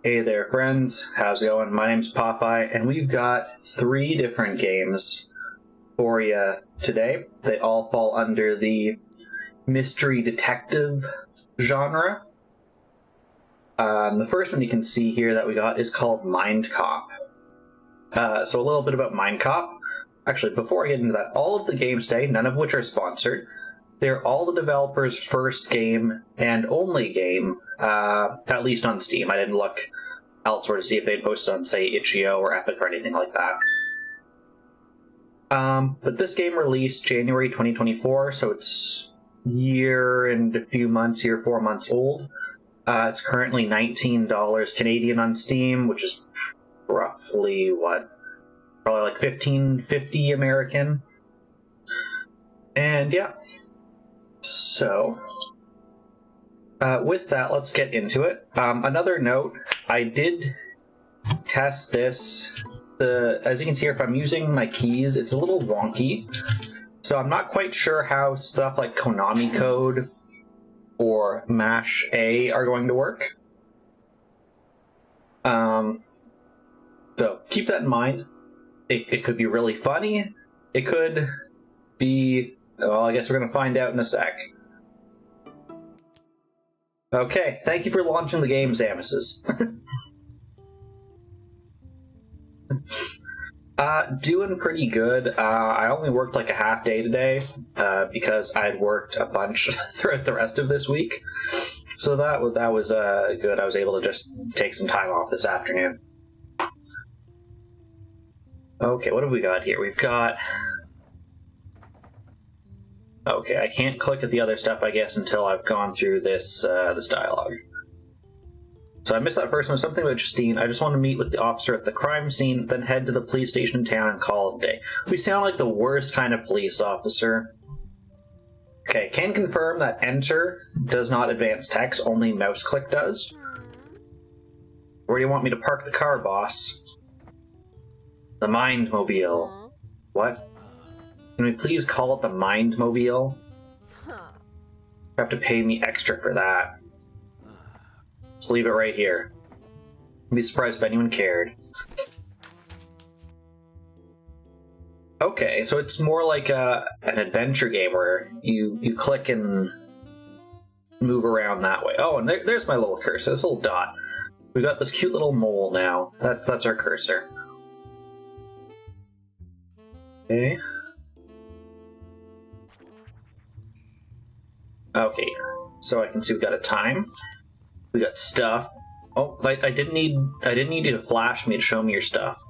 Hey there, friends. How's it going? My name's Popeye, and we've got 3 different games for you today. They all fall under the mystery detective genre. The first one you can see here that we got is called Mindcop. So a little bit about Mindcop. Actually, before I get into that, all of the games today, none of which are sponsored, they're all the developers' first game and only game, at least on Steam. I didn't look elsewhere to see if they'd posted on, say, itch.io or Epic or anything like that. But this game released January 2024, so it's a year and a few months here, 4 months old. It's currently $19 Canadian on Steam, which is roughly, probably like $15.50 American. And yeah. So, with that, let's get into it. Another note, I did test this. As you can see here, if I'm using my keys, it's a little wonky. So I'm not quite sure how stuff like Konami code or mash A are going to work. So keep that in mind. It could be really funny. It could be... Well, I guess we're going to find out in a sec. Okay, thank you for launching the game, Samuses. Doing pretty good. I only worked like a half day today, because I'd worked a bunch throughout the rest of this week. So that was good. I was able to just take some time off this afternoon. Okay, what have we got here? We've got... Okay, I can't click at the other stuff, I guess, until I've gone through this this dialogue. So I missed that first one. Something about Justine. I just want to meet with the officer at the crime scene, then head to the police station in town and call it a day. We sound like the worst kind of police officer. Okay, can confirm that enter does not advance text, only mouse click does. Where do you want me to park the car, boss? The Mindmobile. What? Can we please call it the Mindmobile? You have to pay me extra for that. Just leave it right here. I'd be surprised if anyone cared. Okay, so it's more like an adventure game where you click and move around that way. Oh, and there's my little cursor, this little dot. We've got this cute little mole now. That's our cursor. Okay. Okay, so I can see we got a time. We got stuff. Oh, I didn't need you to flash me to show me your stuff.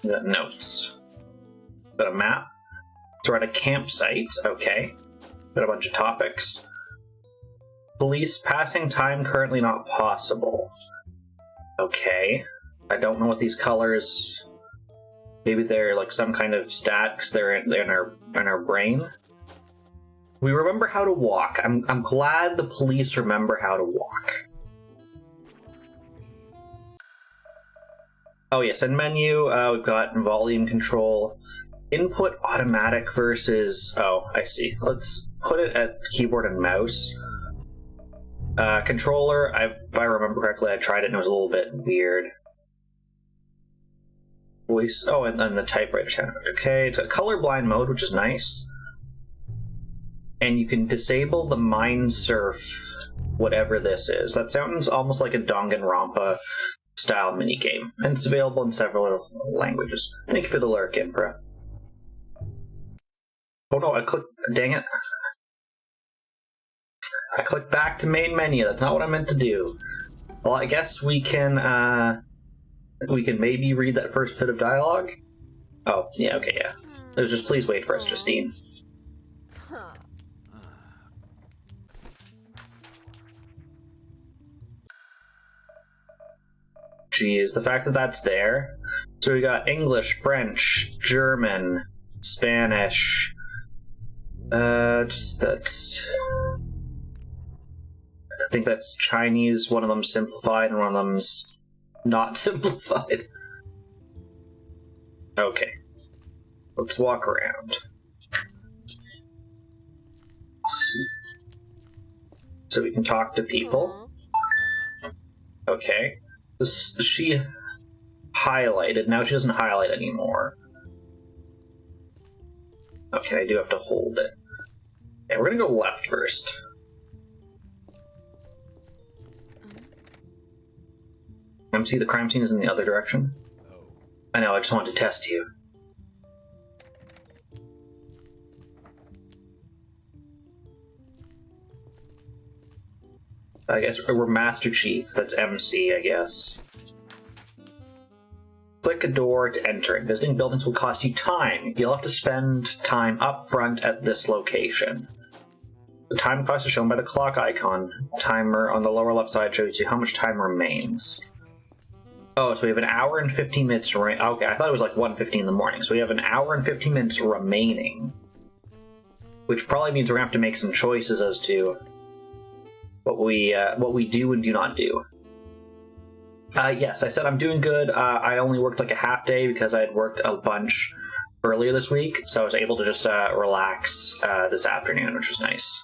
We got notes. Got a map. So we're at a campsite. Okay. Got a bunch of topics. Police passing time currently not possible. Okay. I don't know what these colors... Maybe they're like some kind of stats. They're in our brain. We remember how to walk. I'm glad the police remember how to walk. Oh yes, and menu. We've got volume control. Input automatic versus... Oh, I see. Let's put it at keyboard and mouse. Controller, if I remember correctly, I tried it and it was a little bit weird. Voice, oh, and then the typewriter sound. Okay, it's a colorblind mode, which is nice. And you can disable the Mind Surf, whatever this is. That sounds almost like a Danganronpa style minigame. And it's available in several languages. Thank you for the lurk, Infra. Oh no, I clicked, dang it. I clicked back to main menu. That's not what I meant to do. Well, I guess we can maybe read that first bit of dialogue. Oh, yeah, okay, yeah. It was just, please wait for us, Justine. Jeez, the fact that that's there. So we got English, French, German, Spanish. That's... I think that's Chinese. One of them's simplified and one of them's not simplified. Okay. Let's walk around. So we can talk to people. Okay. She highlighted. Now she doesn't highlight anymore. Okay, I do have to hold it. Okay, we're gonna go left first. MC, the crime scene is in the other direction. I know, I just wanted to test you. I guess we're Master Chief. That's MC, I guess. Click a door to enter it. Visiting buildings will cost you time. You'll have to spend time up front at this location. The time cost is shown by the clock icon. Timer on the lower left side shows you how much time remains. Oh, so we have an hour and 15 minutes. Okay, I thought it was like 1:15 in the morning. So we have an hour and 15 minutes remaining. Which probably means we're going to have to make some choices as to what we do and do not do. Yes, I said I'm doing good. I only worked like a half day because I had worked a bunch earlier this week, so I was able to just relax this afternoon, which was nice.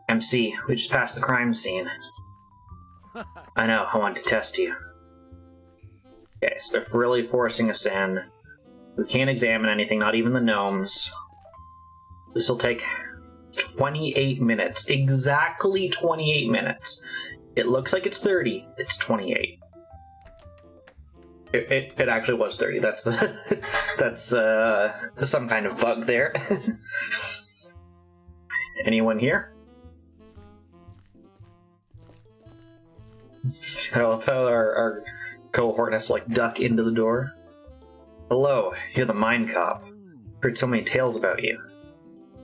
MC, we just passed the crime scene. I know, I wanted to test you. Okay, so they're really forcing us in. We can't examine anything, not even the gnomes. This will take 28 minutes. Exactly 28 minutes. It looks like it's 30. It's 28. It actually was 30. That's that's some kind of bug there. Anyone here? I love how our cohort has to like duck into the door. Hello, you're the Mindcop. Heard so many tales about you.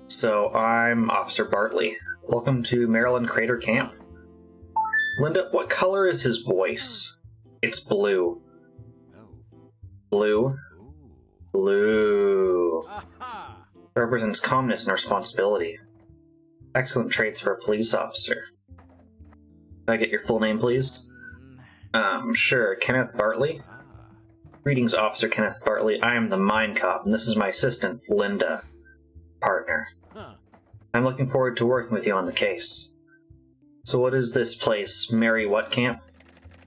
So I'm Officer Bartley. Welcome to Maryland Crater Camp. Linda, what color is his voice? It's blue. Blue? Blue. It represents calmness and responsibility. Excellent traits for a police officer. Can I get your full name, please? Sure. Kenneth Bartley? Greetings, Officer Kenneth Bartley. I am the Mindcop, and this is my assistant, Linda. Partner. I'm looking forward to working with you on the case. So what is this place? Mary what camp?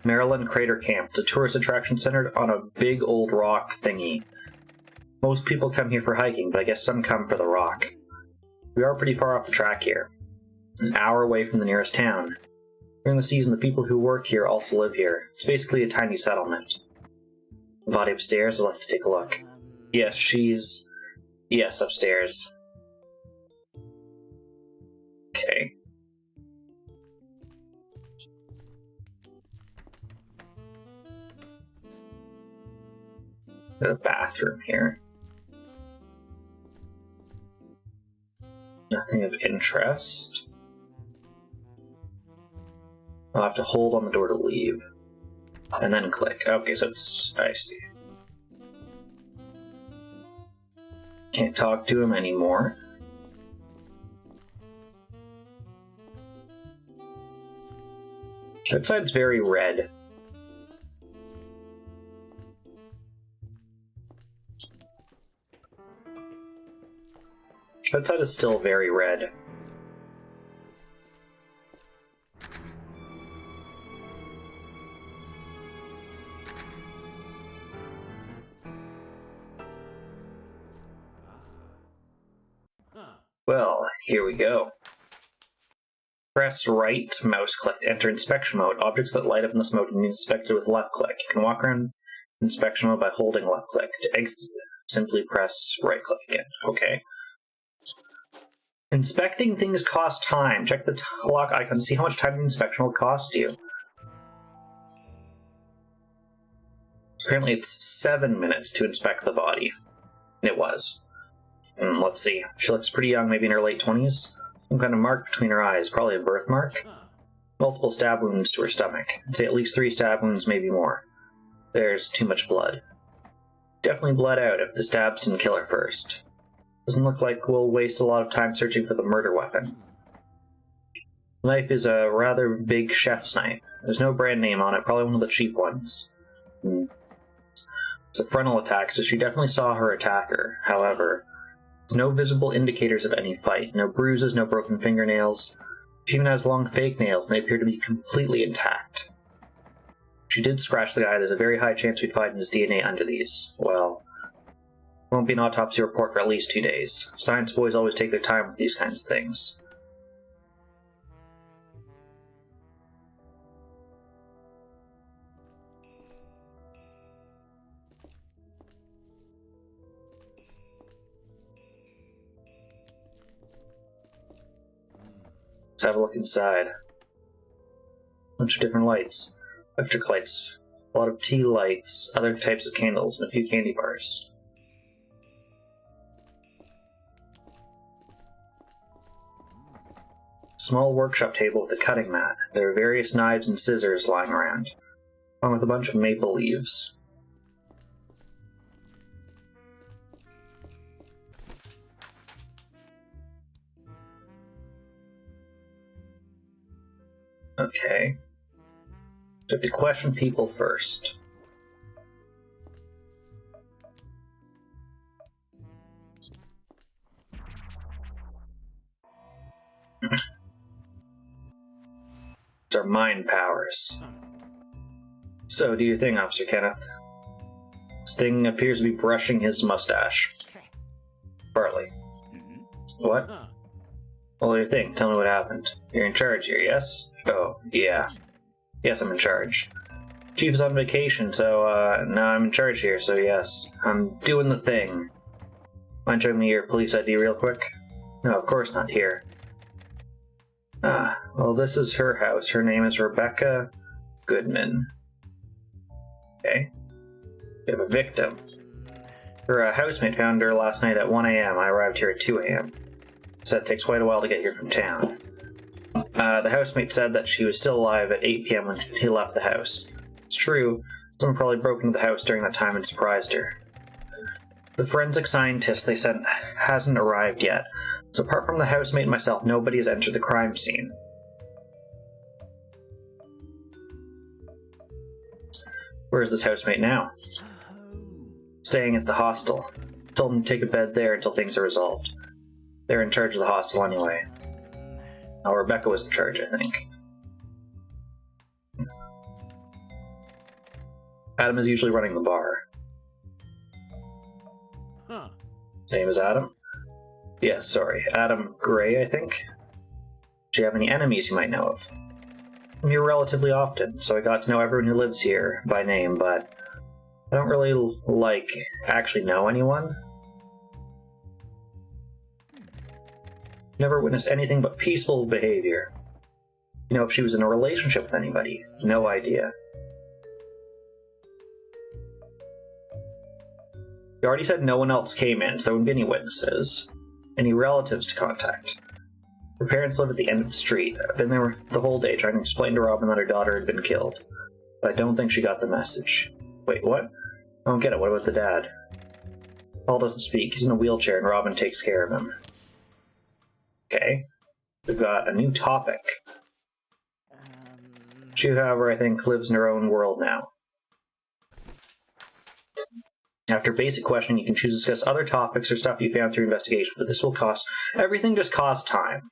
Maryland Crater Camp. It's a tourist attraction centered on a big old rock thingy. Most people come here for hiking, but I guess some come for the rock. We are pretty far off the track here. An hour away from the nearest town. During the season, the people who work here also live here. It's basically a tiny settlement. The body upstairs, I'll have to take a look. Yes, she's... Yes, upstairs. Okay. Got a bathroom here. Nothing of interest. I'll have to hold on the door to leave. And then click. Okay, so it's... I see. Can't talk to him anymore. Outside's very red. Outside is still very red. Well, here we go. Press right mouse click to enter inspection mode. Objects that light up in this mode can be inspected with left click. You can walk around inspection mode by holding left click. To exit, simply press right click again. Okay. Inspecting things costs time. Check the clock icon to see how much time the inspection will cost you. Apparently it's 7 minutes to inspect the body. It was. Let's see. She looks pretty young, maybe in her late 20s. Some kind of mark between her eyes, probably a birthmark. Multiple stab wounds to her stomach. I'd say at least 3 stab wounds, maybe more. There's too much blood. Definitely bled out if the stabs didn't kill her first. Doesn't look like we'll waste a lot of time searching for the murder weapon. The knife is a rather big chef's knife. There's no brand name on it, probably one of the cheap ones. It's a frontal attack, so she definitely saw her attacker. However, there's no visible indicators of any fight. No bruises, no broken fingernails. She even has long fake nails, and they appear to be completely intact. If she did scratch the guy, there's a very high chance we'd find his DNA under these. Well, there won't be an autopsy report for at least 2 days. Science boys always take their time with these kinds of things. Let's have a look inside. Bunch of different lights. Electric lights, a lot of tea lights, other types of candles, and a few candy bars. Small workshop table with a cutting mat. There are various knives and scissors lying around, along with a bunch of maple leaves. Okay. So I have to question people first. It's our mind powers. So, do your thing, Officer Kenneth. This thing appears to be brushing his mustache. Partly. What? Well, do your thing. Tell me what happened. You're in charge here, yes? Oh, yeah. Yes, I'm in charge. Chief is on vacation, so, now I'm in charge here, so yes. I'm doing the thing. Mind showing me your police ID real quick? No, of course not here. Ah, well, this is her house. Her name is Rebecca Goodman. Okay. We have a victim. Her housemate found her last night at 1 a.m. I arrived here at 2 a.m. Said it takes quite a while to get here from town. The housemate said that she was still alive at 8 p.m. when he left the house. It's true. Someone probably broke into the house during that time and surprised her. The forensic scientist they sent hasn't arrived yet, so apart from the housemate and myself, nobody has entered the crime scene. Where is this housemate now? Staying at the hostel. Told him to take a bed there until things are resolved. They're in charge of the hostel anyway. Oh, Rebecca was in charge, I think. Adam is usually running the bar. Same as Adam? Yes, sorry. Adam Gray, I think? Do you have any enemies you might know of? I'm here relatively often, so I got to know everyone who lives here by name, but I don't really, actually know anyone. Never witnessed anything but peaceful behavior. You know, if she was in a relationship with anybody, no idea. You already said no one else came in, so there wouldn't be any witnesses. Any relatives to contact. Her parents live at the end of the street. I've been there the whole day trying to explain to Robin that her daughter had been killed. But I don't think she got the message. Wait, what? I don't get it. What about the dad? Paul doesn't speak. He's in a wheelchair and Robin takes care of him. Okay. We've got a new topic. She, however, I think, lives in her own world now. After basic questioning, you can choose to discuss other topics or stuff you found through investigation, but this will cost... Everything just costs time.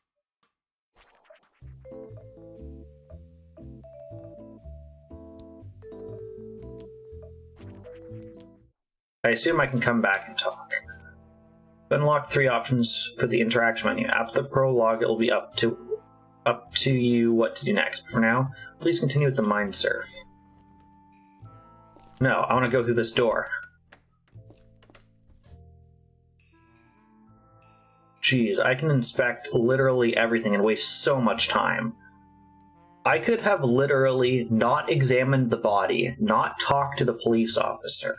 I assume I can come back and talk. I've unlocked 3 options for the interaction menu. After the prologue, it will be up to you what to do next. For now, please continue with the mind surf. No, I want to go through this door. Jeez, I can inspect literally everything and waste so much time. I could have literally not examined the body, not talked to the police officer.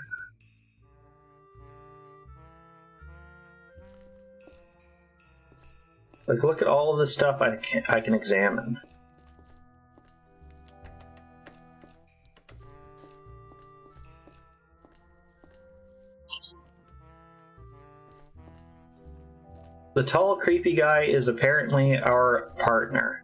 Like, look at all of the stuff I can examine. The tall, creepy guy is apparently our partner.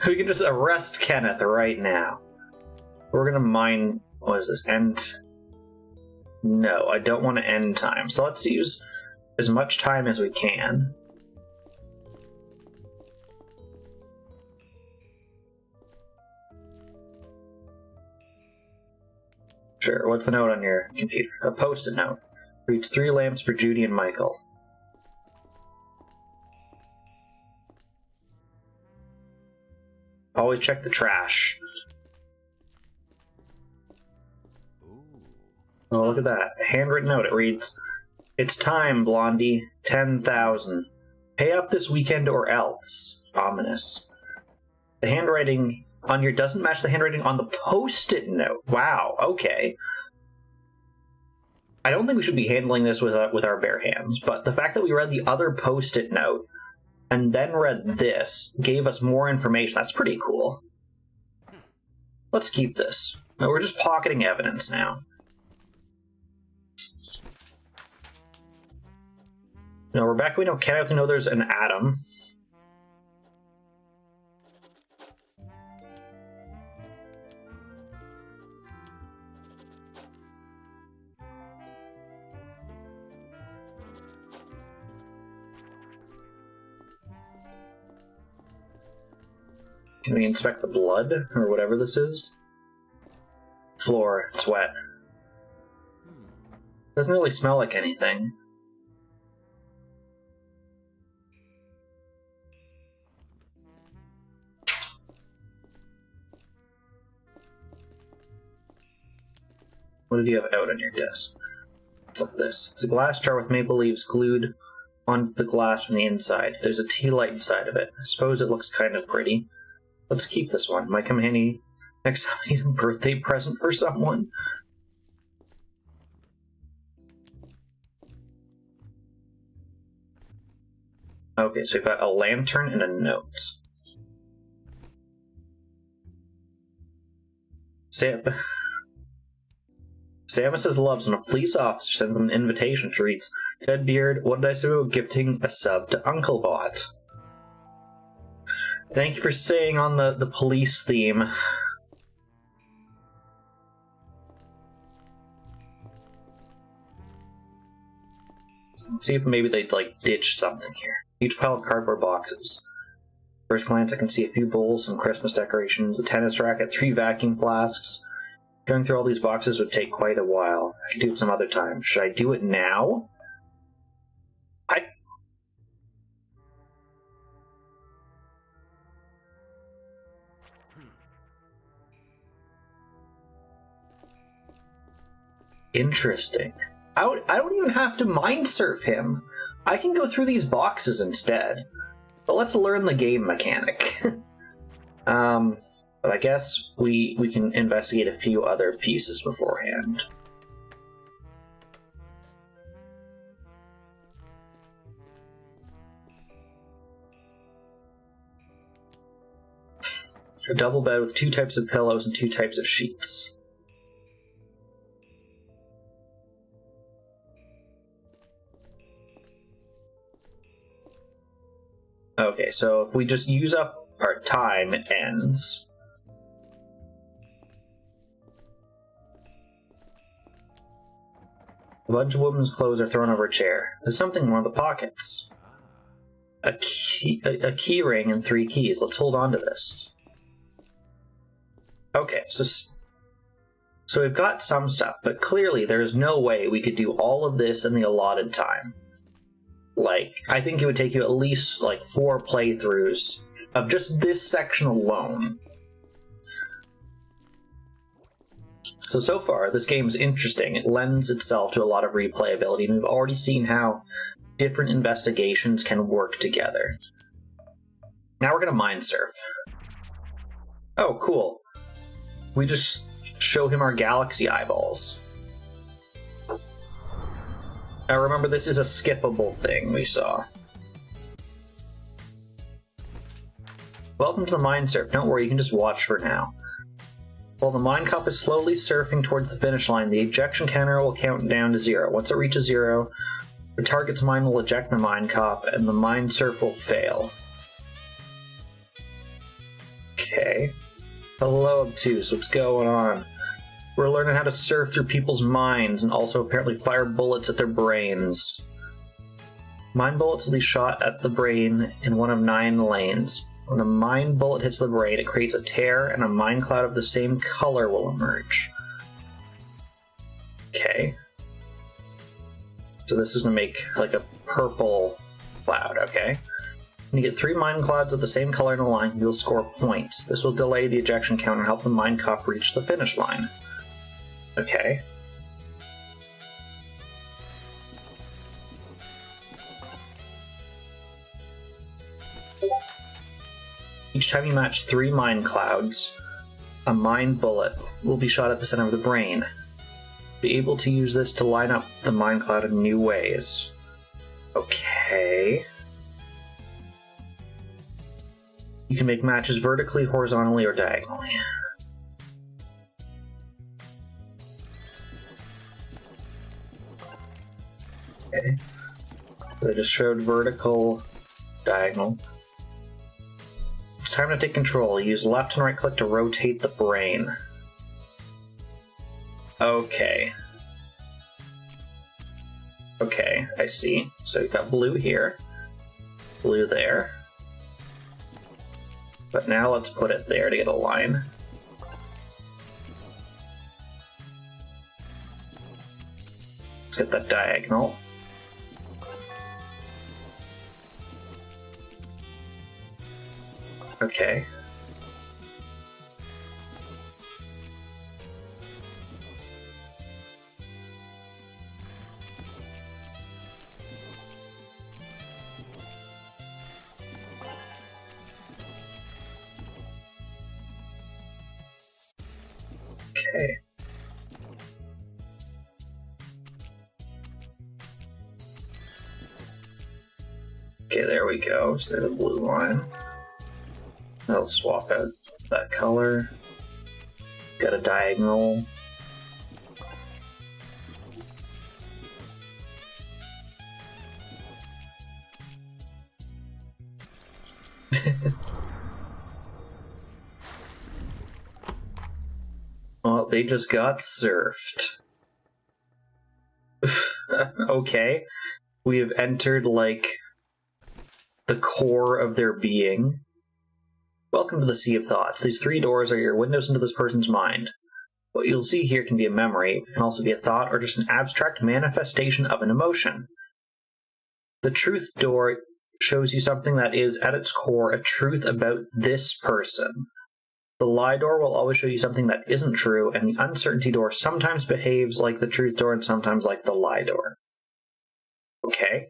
We can just arrest Kenneth right now. We're gonna mine... What is this? End No, I don't want to end time. So let's use as much time as we can. Sure, what's the note on your computer? A post-it note. Reads 3 lamps for Judy and Michael. Always check the trash. Oh, look at that. A handwritten note. It reads, "It's time, Blondie. 10,000. Pay up this weekend or else." Ominous. The handwriting on your doesn't match the handwriting on the post-it note. Wow, okay. I don't think we should be handling this with our bare hands, but the fact that we read the other post-it note and then read this gave us more information. That's pretty cool. Let's keep this. We're just pocketing evidence now. No, Rebecca, we don't care. We know there's an atom. Can we inspect the blood, or whatever this is? Floor, it's wet. Doesn't really smell like anything. What did you have out on your desk? What's up this? It's a glass jar with maple leaves glued onto the glass from the inside. There's a tea light inside of it. I suppose it looks kind of pretty. Let's keep this one. Might come handy next time I need a birthday present for someone. Okay, so we've got a lantern and a note. Samus says loves when a police officer sends them an invitation which reads, "Deadbeard, what did I say about gifting a sub to Uncle-Bot?" Thank you for staying on the police theme. Let's see if maybe they'd, ditch something here. Each pile of cardboard boxes. First glance, I can see a few bowls, some Christmas decorations, a tennis racket, 3 vacuum flasks. Going through all these boxes would take quite a while. I could do it some other time. Should I do it now? Interesting. I don't even have to mind surf him. I can go through these boxes instead. But let's learn the game mechanic. But I guess we can investigate a few other pieces beforehand. A double bed with 2 types of pillows and 2 types of sheets. Okay, so if we just use up our time, it ends. A bunch of women's clothes are thrown over a chair. There's something in one of the pockets. A key ring and 3 keys. Let's hold on to this. Okay, so we've got some stuff, but clearly there's no way we could do all of this in the allotted time. I think it would take you at least, 4 playthroughs of just this section alone. So far, this game's interesting. It lends itself to a lot of replayability, and we've already seen how different investigations can work together. Now we're gonna mind surf. Oh, cool. We just show him our galaxy eyeballs. Now remember, this is a skippable thing we saw. Welcome to the Mind Surf. Don't worry, you can just watch for now. While the Mindcop is slowly surfing towards the finish line, the ejection counter will count down to 0. Once it reaches 0, the target's mind will eject the Mindcop, and the Mind Surf will fail. Okay. Hello, Obtuse. What's going on? We're learning how to surf through people's minds and also apparently fire bullets at their brains. Mind bullets will be shot at the brain in one of 9 lanes. When a mind bullet hits the brain, it creates a tear and a mind cloud of the same color will emerge. Okay. So this is going to make like a purple cloud, okay? When you get 3 mind clouds of the same color in a line, you'll score points. This will delay the ejection count and help the mind cop reach the finish line. Okay. Each time you match 3 mind clouds, a mind bullet will be shot at the center of the brain. Be able to use this to line up the mind cloud in new ways. Okay. You can make matches vertically, horizontally, or diagonally. Okay. So I just showed vertical, diagonal. It's time to take control. Use left and right click to rotate the brain. Okay. Okay, I see. So you've got blue here, blue there. But now let's put it there to get a line. Let's get that diagonal. Okay. Okay. Okay, there we go. So there's a blue line. I'll swap out that color. Got a diagonal. Well, they just got surfed. Okay. We have entered, like, the core of their being. Welcome to the Sea of Thoughts. These 3 doors are your windows into this person's mind. What you'll see here can be a memory, can also be a thought, or just an abstract manifestation of an emotion. The truth door shows you something that is, at its core, a truth about this person. The lie door will always show you something that isn't true, and the uncertainty door sometimes behaves like the truth door and sometimes like the lie door. Okay.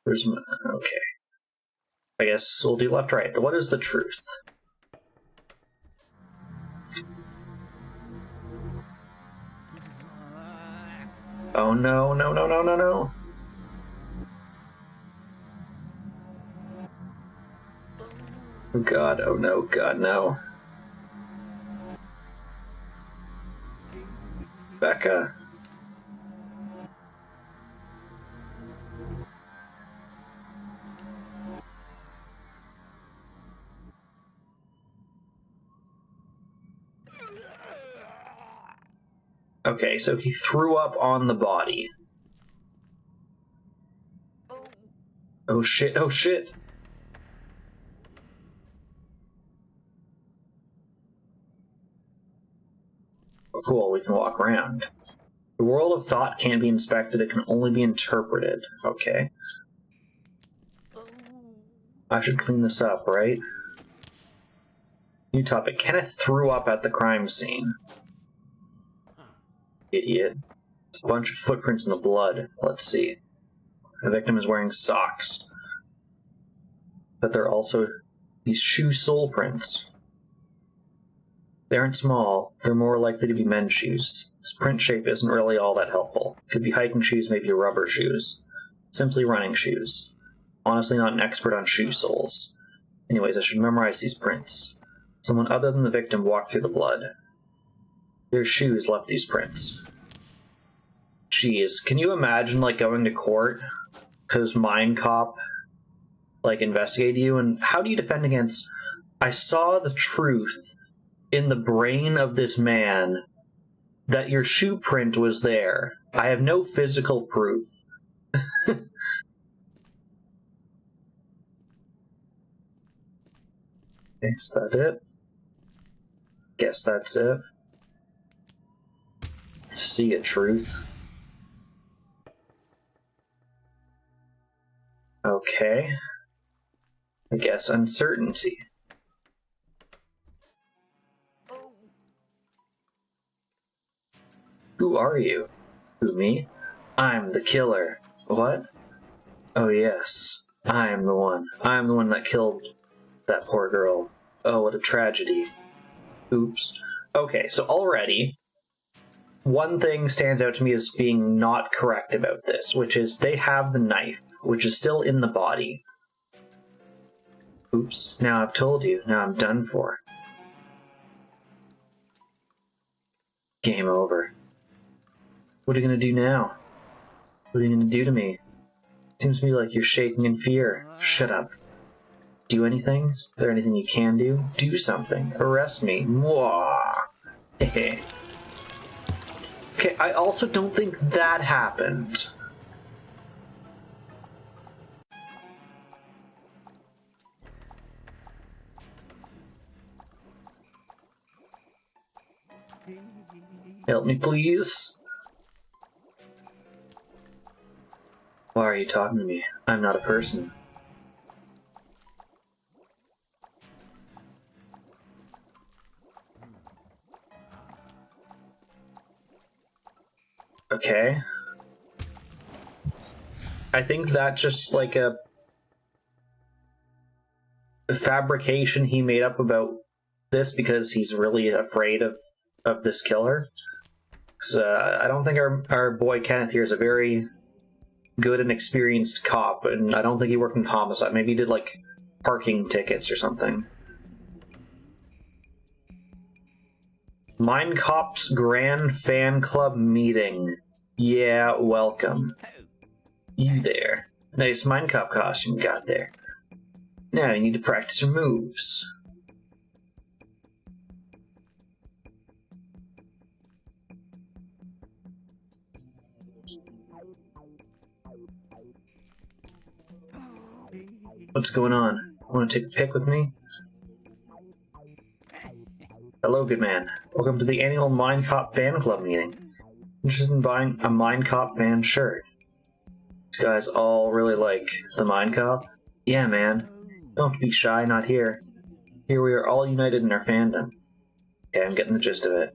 Okay. I guess we'll do left, right. What is the truth? Oh no, no, no, no, no, no. Oh god, oh no, god, no. Becca. Okay, so he threw up on the body. Oh shit, oh shit. Oh, cool, we can walk around. The world of thought can't be inspected, it can only be interpreted. Okay. I should clean this up, right? New topic. Kenneth threw up at the crime scene. Idiot. There's a bunch of footprints in the blood. Let's see. The victim is wearing socks. But there are also these shoe sole prints. They aren't small. They're more likely to be men's shoes. This print shape isn't really all that helpful. Could be hiking shoes, maybe rubber shoes. Simply running shoes. Honestly, not an expert on shoe soles. Anyways, I should memorize these prints. Someone other than the victim walked through the blood. Their shoes left these prints. Jeez, can you imagine, like, going to court because Mindcop, like, investigated you? And how do you defend against I saw the truth in the brain of this man that your shoe print was there. I have no physical proof. Is that it? Guess that's it. See a truth. Okay. I guess uncertainty. Who are you? Who, me? I'm the killer. What? Oh yes, I am the one. I am the one that killed that poor girl. Oh, what a tragedy. Oops. Okay, so already, one thing stands out to me as being not correct about this, which is they have the knife, which is still in the body. Oops, now I've told you, now I'm done for. Game over. What are you gonna do now? What are you gonna do to me? Seems to me like you're shaking in fear. Shut up. Do anything? Is there anything you can do? Do something. Arrest me. Mwah. Okay, I also don't think that happened. Help me, please. Why are you talking to me? I'm not a person. Okay. I think that's just like a fabrication he made up about this because he's really afraid of this killer. I don't think our boy Kenneth here is a very good and experienced cop, and I don't think he worked in homicide. Maybe he did like parking tickets or something. Mindcop's Grand Fan Club meeting. Yeah, welcome. You there. Nice Mindcop costume you got there. Now you need to practice your moves. What's going on? Want to take a pic with me? Hello, good man. Welcome to the annual Mindcop Fan Club meeting. Interested in buying a Mindcop fan shirt? These guys all really like the Mindcop? Yeah, man. Don't have to be shy, not here. Here we are all united in our fandom. Okay, I'm getting the gist of it.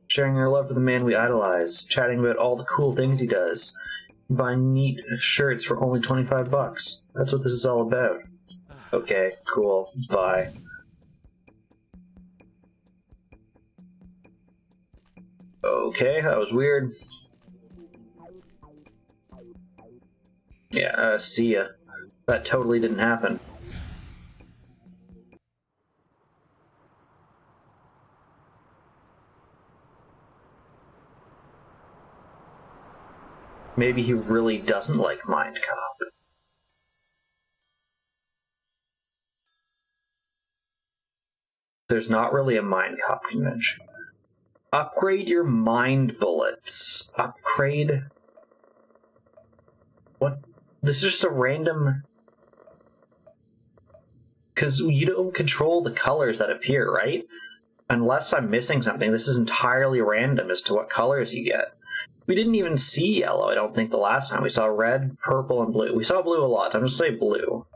Sharing our love for the man we idolize, chatting about all the cool things he does, buying neat shirts for only 25 bucks. That's what this is all about. Okay, cool. Bye. Okay, that was weird. Yeah, see ya. That totally didn't happen. Maybe he really doesn't like Mindcop. There's not really a Mindcop convention. Upgrade your mind bullets. Upgrade... What? This is just a random... Because you don't control the colors that appear, right? Unless I'm missing something, this is entirely random as to what colors you get. We didn't even see yellow, I don't think, the last time. We saw red, purple, and blue. We saw blue a lot. I'm just gonna say blue.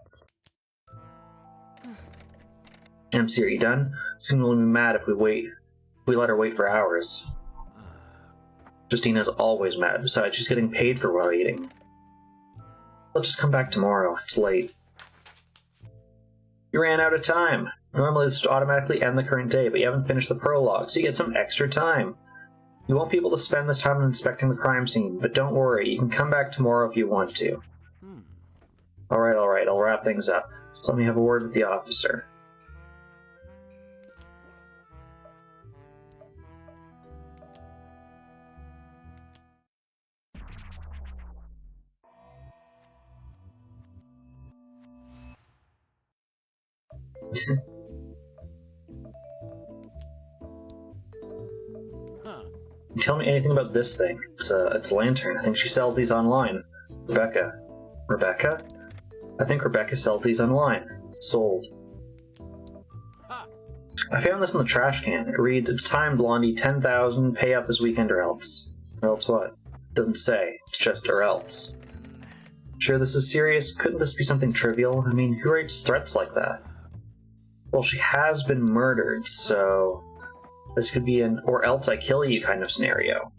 MC, are you done? She's gonna be mad if we wait. We let her wait for hours. Justina's always mad. Besides, she's getting paid for waiting. Let's just come back tomorrow. It's late. You ran out of time. Normally this would automatically end the current day, but you haven't finished the prologue, so you get some extra time. You won't be able to spend this time inspecting the crime scene, but don't worry, you can come back tomorrow if you want to. Alright, I'll wrap things up. Just let me have a word with the officer. Tell me anything about this thing. It's a lantern. I think she sells these online. Rebecca? I think Rebecca sells these online. Sold. I found this in the trash can. It reads, "It's time, Blondie, 10,000, pay up this weekend or else." Or else what? It doesn't say. It's just or else. Sure this is serious? Couldn't this be something trivial? I mean, who writes threats like that? Well, she has been murdered, so this could be an or else I kill you kind of scenario.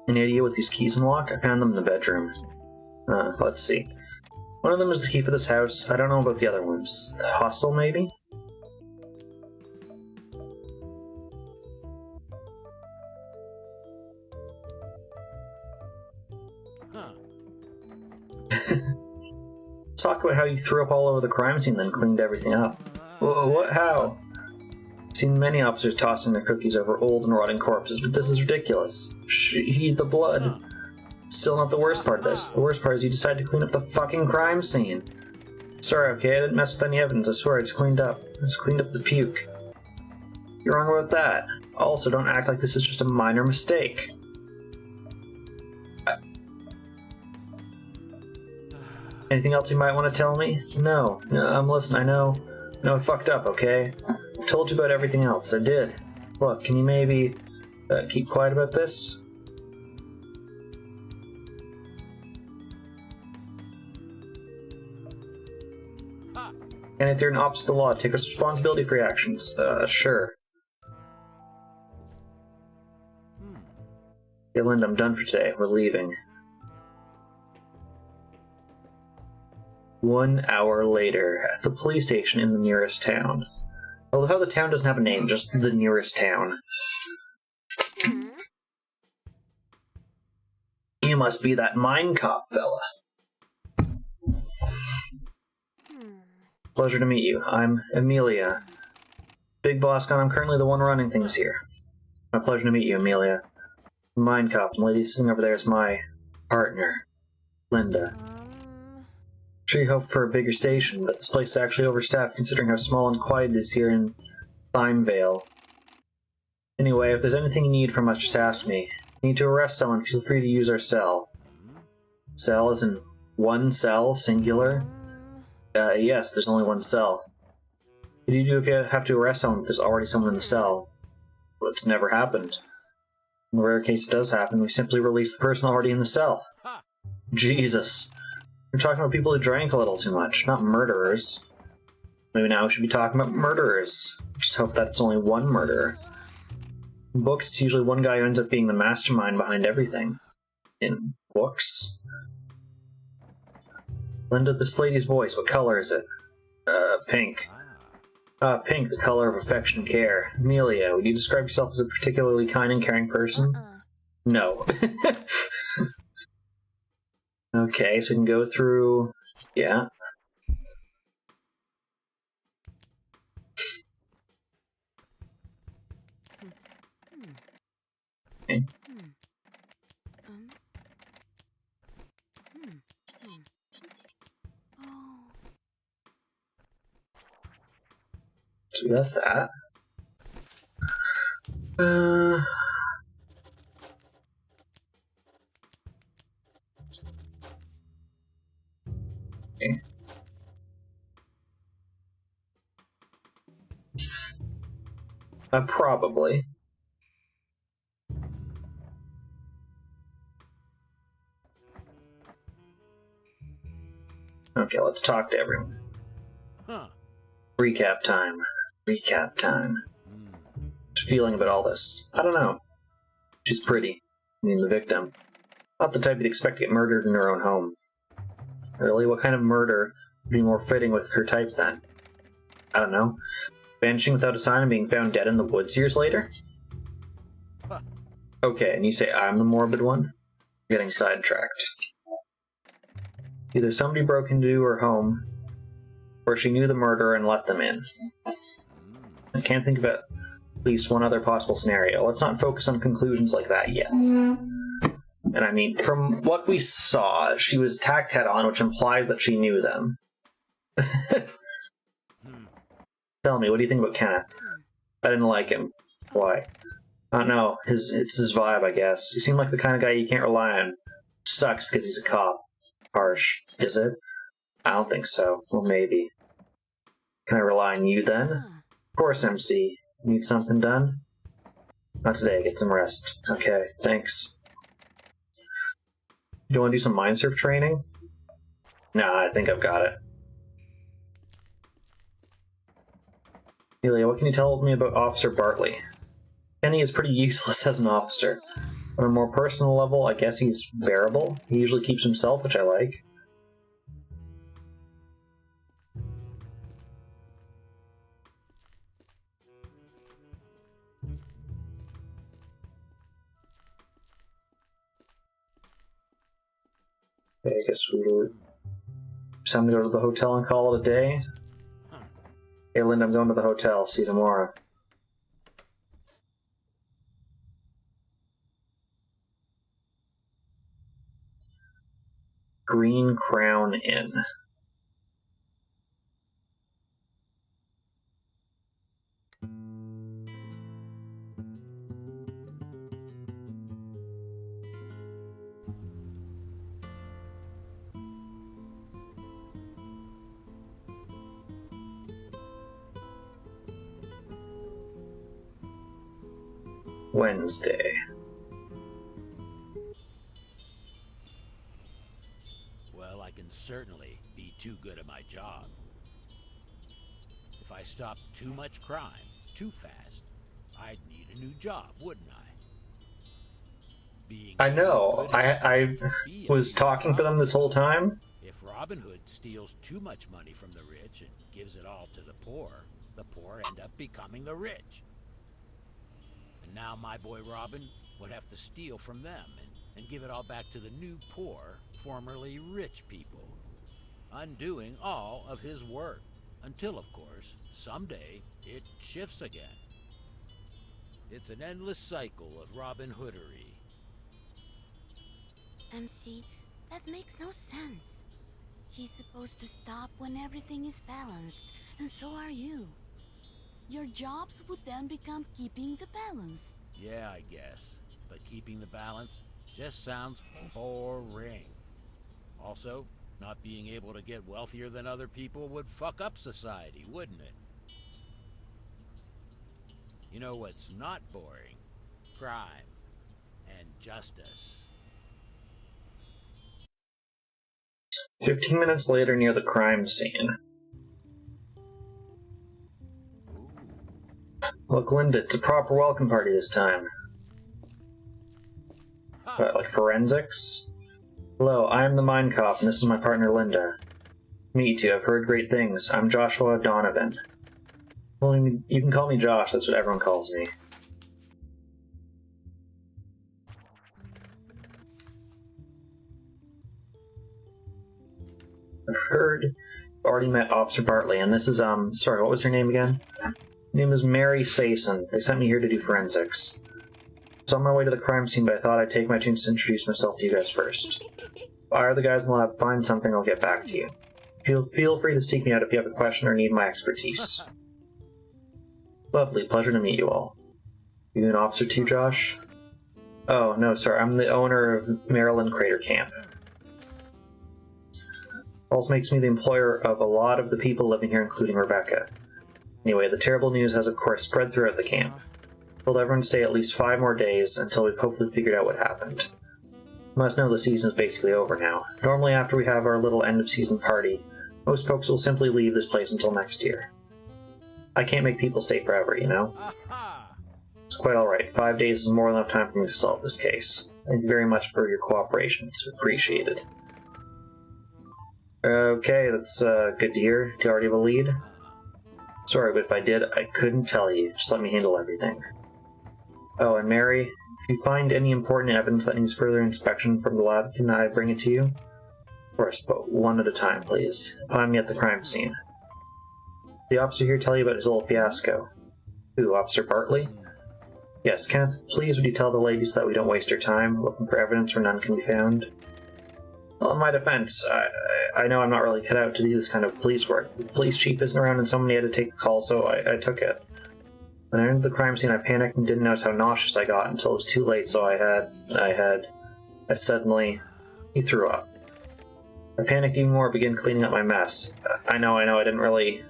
An idea with these keys unlocked? I found them in the bedroom. Let's see. One of them is the key for this house. I don't know about the other ones. The hostel, maybe? Talk about how you threw up all over the crime scene, then cleaned everything up. Whoa, what? How? I've seen many officers tossing their cookies over old and rotting corpses, but this is ridiculous. She the blood. Still not the worst part of this. The worst part is you decided to clean up the fucking crime scene. Sorry, okay, I didn't mess with any evidence. I swear, I just cleaned up. I just cleaned up the puke. You're wrong about that. Also, don't act like this is just a minor mistake. Anything else you might want to tell me? No, I'm listening. I know I fucked up, okay? I told you about everything else. I did. Look, can you maybe keep quiet about this? And if you're an officer of the law, take responsibility for your actions. Sure. Hey, Linda, I'm done for today. We're leaving. 1 hour later, at the police station in the nearest town. Although the town doesn't have a name, just the nearest town. You must be that Mindcop fella. Pleasure to meet you. I'm Amelia. Big boss gone. I'm currently the one running things here. My pleasure to meet you, Amelia. Mindcop, and lady sitting over there is my partner, Linda. Sure you hoped for a bigger station, but this place is actually overstaffed considering how small and quiet it is here in Thymevale. Anyway, if there's anything you need from us, just ask me. If you need to arrest someone, feel free to use our cell. Cell as in one cell, singular? Yes, there's only one cell. What do you do if you have to arrest someone if there's already someone in the cell? Well, it's never happened. In the rare case it does happen, we simply release the person already in the cell. Jesus. We're talking about people who drank a little too much, not murderers. Maybe now we should be talking about murderers. Just hope that it's only one murderer. In books, it's usually one guy who ends up being the mastermind behind everything. In books? Linda, this lady's voice, what color is it? Pink. Pink, the color of affection and care. Amelia, would you describe yourself as a particularly kind and caring person? No. Okay, so we can go through... Yeah. Okay. So we got that. Okay. Probably. Okay, let's talk to everyone. Recap time. Recap time. What's your feeling about all this? I don't know. She's pretty. I mean, the victim. Not the type you'd expect to get murdered in her own home. Really? What kind of murder would be more fitting with her type then? I don't know. Vanishing without a sign and being found dead in the woods years later? Okay, and you say I'm the morbid one? You're getting sidetracked. Either somebody broke into her home, or she knew the murderer and let them in. I can't think of at least one other possible scenario. Let's not focus on conclusions like that yet. And I mean, from what we saw, she was attacked head-on, which implies that she knew them. Tell me, what do you think about Kenneth? I didn't like him. Why? I don't know. It's his vibe, I guess. He seemed like the kind of guy you can't rely on. Sucks because he's a cop. Harsh. Is it? I don't think so. Well, maybe. Can I rely on you then? Of course, MC. Need something done? Not today. Get some rest. Okay, thanks. Do you want to do some mind surf training? Nah, I think I've got it. Amelia, what can you tell me about Officer Bartley? Kenny is pretty useless as an officer. On a more personal level, I guess he's bearable. He usually keeps himself, which I like. Okay, I guess it's time to go to the hotel and call it a day. Hey, Linda, I'm going to the hotel. See you tomorrow. Green Crown Inn. Wednesday. Well, I can certainly be too good at my job. If I stopped too much crime too fast, I'd need a new job, wouldn't I? I know. I was talking for them this whole time. If Robin Hood steals too much money from the rich and gives it all to the poor end up becoming the rich. And now my boy Robin would have to steal from them and give it all back to the new poor, formerly rich people, undoing all of his work, until, of course, someday it shifts again. It's an endless cycle of Robin Hoodery. MC, that makes no sense. He's supposed to stop when everything is balanced, and so are you. Your jobs would then become keeping the balance. Yeah, I guess. But keeping the balance just sounds boring. Also, not being able to get wealthier than other people would fuck up society, wouldn't it? You know what's not boring? Crime and justice. 15 minutes later, near the crime scene. Look, Linda, it's a proper welcome party this time. What, like forensics? Hello, I am the Mindcop, and this is my partner, Linda. Meet you two, I've heard great things. I'm Joshua Donovan. Well, you can call me Josh, that's what everyone calls me. I've heard you've already met Officer Bartley, and this is, sorry, what was her name again? Her name is Mary Sason. They sent me here to do forensics. So on my way to the crime scene, but I thought I'd take my chance to introduce myself to you guys first. If I or the guys in the lab find something, I'll get back to you. Feel free to seek me out if you have a question or need my expertise. Lovely, pleasure to meet you all. You an officer too, Josh? Oh, no, sorry, I'm the owner of Maryland Crater Camp. Also makes me the employer of a lot of the people living here, including Rebecca. Anyway, the terrible news has of course spread throughout the camp. Told everyone to stay at least 5 more days until we've hopefully figured out what happened. You must know the season is basically over now. Normally after we have our little end-of-season party, most folks will simply leave this place until next year. I can't make people stay forever, you know? It's quite alright. 5 days is more than enough time for me to solve this case. Thank you very much for your cooperation. It's appreciated. Okay, that's good to hear. Do you already have a lead? Sorry, but if I did, I couldn't tell you. Just let me handle everything. Oh, and Mary, if you find any important evidence that needs further inspection from the lab, can I bring it to you? Of course, but one at a time, please. Find me at the crime scene. The officer here tell you about his little fiasco. Who, Officer Bartley? Yes, Kenneth, please would you tell the ladies that we don't waste our time looking for evidence where none can be found? Well, in my defense, I know I'm not really cut out to do this kind of police work. The police chief isn't around and somebody had to take a call, so I took it. When I entered the crime scene, I panicked and didn't notice how nauseous I got until it was too late, so I suddenly... He threw up. I panicked even more and began cleaning up my mess. I know, I didn't really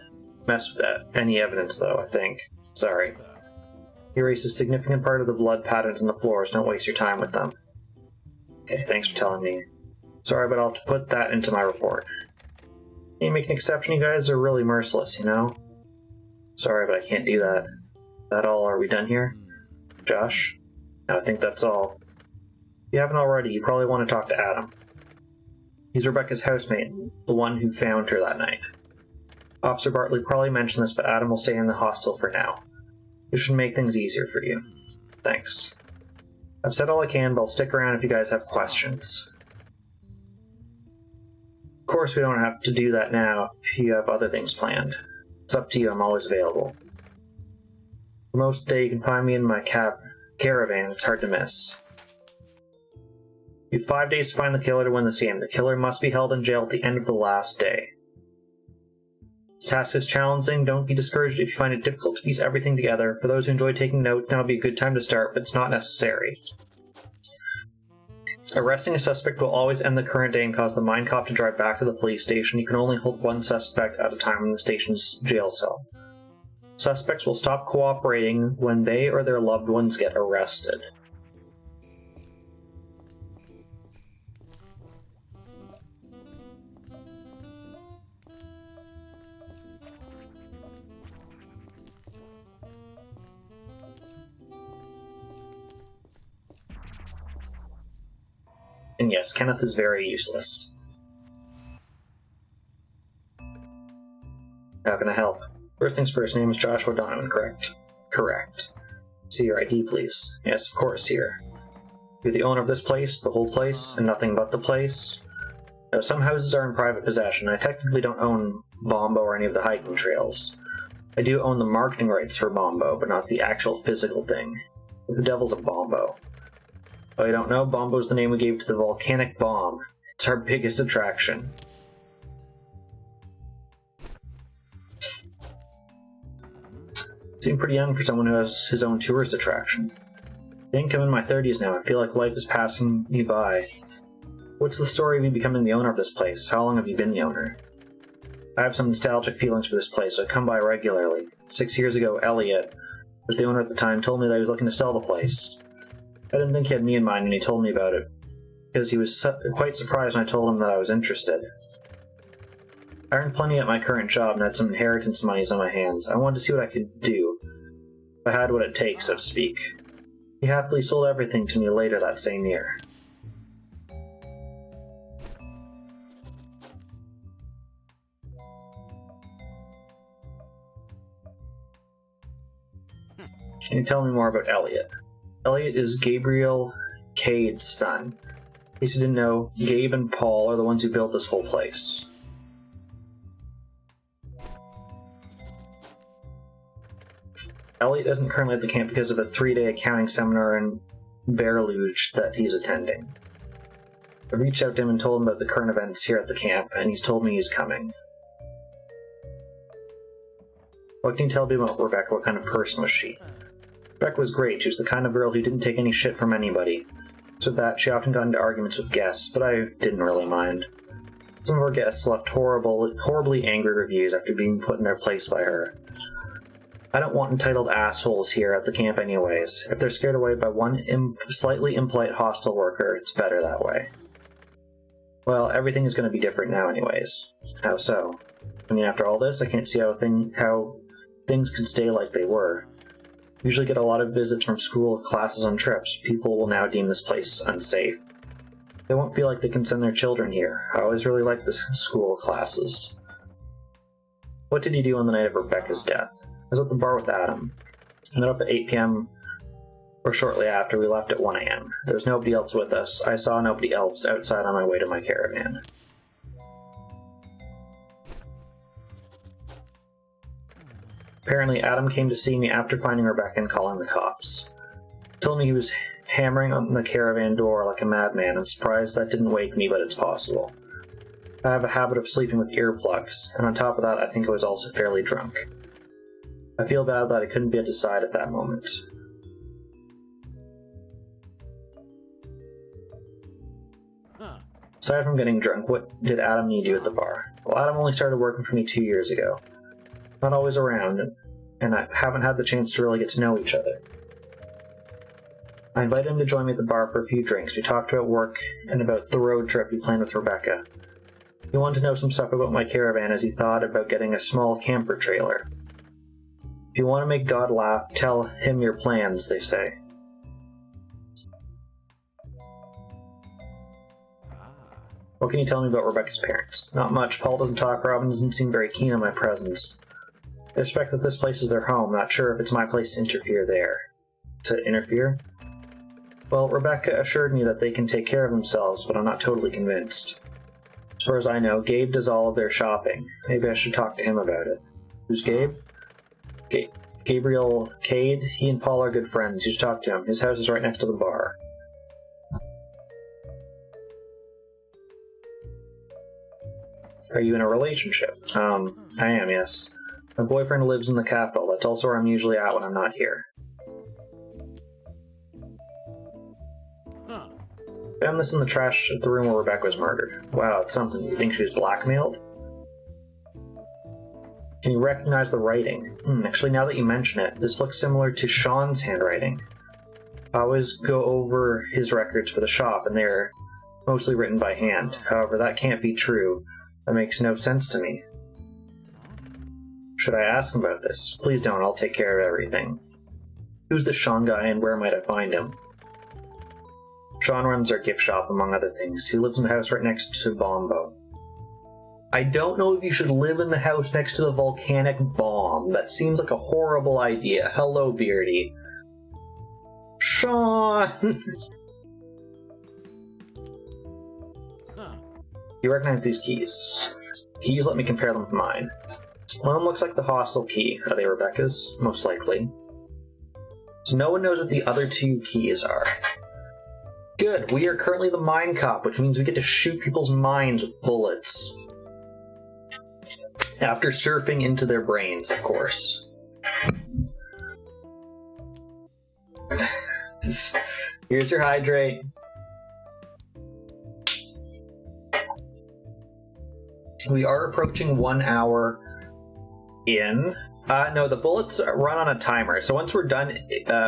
mess with any evidence, though, I think. Sorry. He erased a significant part of the blood patterns on the floors. Don't waste your time with them. Okay, thanks for telling me. Sorry, but I'll have to put that into my report. Can you make an exception? You guys are really merciless, you know? Sorry, but I can't do that. Is that all? Are we done here? Josh? No, I think that's all. If you haven't already, you probably want to talk to Adam. He's Rebecca's housemate, the one who found her that night. Officer Bartley probably mentioned this, but Adam will stay in the hostel for now. This should make things easier for you. Thanks. I've said all I can, but I'll stick around if you guys have questions. Of course, we don't have to do that now if you have other things planned. It's up to you, I'm always available. For most of the day, you can find me in my caravan. It's hard to miss. You have 5 days to find the killer to win this game. The killer must be held in jail at the end of the last day. This task is challenging. Don't be discouraged if you find it difficult to piece everything together. For those who enjoy taking notes, now would be a good time to start, but it's not necessary. Arresting a suspect will always end the current day and cause the Mindcop to drive back to the police station. You can only hold one suspect at a time in the station's jail cell. Suspects will stop cooperating when they or their loved ones get arrested. And yes, Kenneth is very useless. How can I help? First things first, name is Joshua Donovan, correct? Correct. See your ID, please. Yes, of course, here. You're the owner of this place, the whole place, and nothing but the place? Now, some houses are in private possession. I technically don't own Bombo or any of the hiking trails. I do own the marketing rights for Bombo, but not the actual physical thing. What the devil's a Bombo? Oh, you don't know? Bombo's the name we gave to the volcanic bomb. It's our biggest attraction. Seem pretty young for someone who has his own tourist attraction. I think I'm in my 30s now. I feel like life is passing me by. What's the story of you becoming the owner of this place? How long have you been the owner? I have some nostalgic feelings for this place, so I come by regularly. 6 years ago, Elliot, who was the owner at the time, told me that he was looking to sell the place. I didn't think he had me in mind when he told me about it, because he was quite surprised when I told him that I was interested. I earned plenty at my current job and had some inheritance monies on my hands. I wanted to see what I could do, if I had what it takes, so to speak. He happily sold everything to me later that same year. Can you tell me more about Elliot? Elliot is Gabriel Cade's son. In case you didn't know, Gabe and Paul are the ones who built this whole place. Elliot isn't currently at the camp because of a 3-day accounting seminar in Berluge that he's attending. I've reached out to him and told him about the current events here at the camp, and he's told me he's coming. What can you tell me about Rebecca? What kind of person was she? Rebecca was great. She was the kind of girl who didn't take any shit from anybody. So that she often got into arguments with guests, but I didn't really mind. Some of our guests left horribly angry reviews after being put in their place by her. I don't want entitled assholes here at the camp anyways. If they're scared away by one slightly impolite hostile worker, it's better that way. Well, everything is going to be different now anyways. How so? I mean, after all this, I can't see how things could stay like they were. Usually get a lot of visits from school classes on trips. People will now deem this place unsafe. They won't feel like they can send their children here. I always really liked the school classes. What did you do on the night of Rebecca's death? I was at the bar with Adam. I met up at 8 p.m. or shortly after. We left at 1 a.m. There was nobody else with us. I saw nobody else outside on my way to my caravan. Apparently, Adam came to see me after finding Rebecca and calling the cops. He told me he was hammering on the caravan door like a madman. I'm surprised that didn't wake me, but it's possible. I have a habit of sleeping with earplugs, and on top of that, I think I was also fairly drunk. I feel bad that I couldn't be at his side at that moment. Aside from getting drunk, what did Adam need you at the bar? Well, Adam only started working for me 2 years ago. Not always around, and I haven't had the chance to really get to know each other. I invited him to join me at the bar for a few drinks. We talked about work and about the road trip we planned with Rebecca. He wanted to know some stuff about my caravan as he thought about getting a small camper trailer. If you want to make God laugh, tell him your plans, they say. What can you tell me about Rebecca's parents? Not much. Paul doesn't talk. Robin doesn't seem very keen on my presence. I suspect that this place is their home. Not sure if it's my place to interfere there. To interfere? Well, Rebecca assured me that they can take care of themselves, but I'm not totally convinced. As far as I know, Gabe does all of their shopping. Maybe I should talk to him about it. Who's Gabe? Gabriel Cade. He and Paul are good friends. You should talk to him. His house is right next to the bar. Are you in a relationship? I am, yes. My boyfriend lives in the capital. That's also where I'm usually at when I'm not here. Found this in the trash at the room where Rebecca was murdered. Wow, it's something. You think she was blackmailed? Can you recognize the writing? Actually, now that you mention it, this looks similar to Sean's handwriting. I always go over his records for the shop, and they're mostly written by hand. However, that can't be true. That makes no sense to me. Should I ask him about this? Please don't, I'll take care of everything. Who's the Sean guy, and where might I find him? Sean runs our gift shop, among other things. He lives in the house right next to Bombo. I don't know if you should live in the house next to the volcanic bomb. That seems like a horrible idea. Hello, Beardy. Sean! You recognize these keys. Keys, let me compare them with mine. One of them looks like the hostel key. Are they Rebecca's? Most likely. So no one knows what the other two keys are. Good, we are currently the Mindcop, which means we get to shoot people's minds with bullets. After surfing into their brains, of course. Here's your hydrate. We are approaching 1 hour in. No, the bullets run on a timer. So once we're done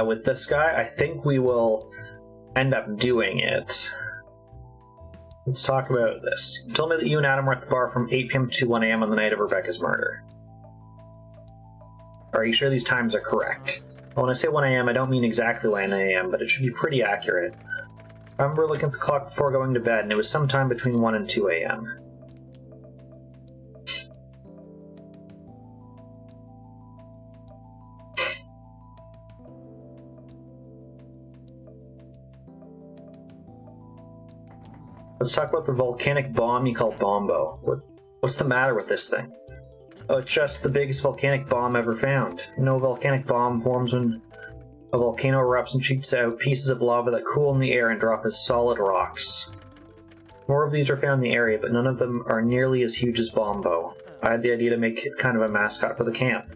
with this guy, I think we will end up doing it. Let's talk about this. You told me that you and Adam were at the bar from 8 p.m. to 1 a.m. on the night of Rebecca's murder. Are you sure these times are correct? Well, when I say 1 a.m., I don't mean exactly 1 a.m., but it should be pretty accurate. I remember looking at the clock before going to bed, and it was sometime between 1 and 2 a.m. Let's talk about the volcanic bomb you call Bombo. What's the matter with this thing? Oh, it's just the biggest volcanic bomb ever found. You know, a volcanic bomb forms when a volcano erupts and shoots out pieces of lava that cool in the air and drop as solid rocks. More of these are found in the area, but none of them are nearly as huge as Bombo. I had the idea to make it kind of a mascot for the camp.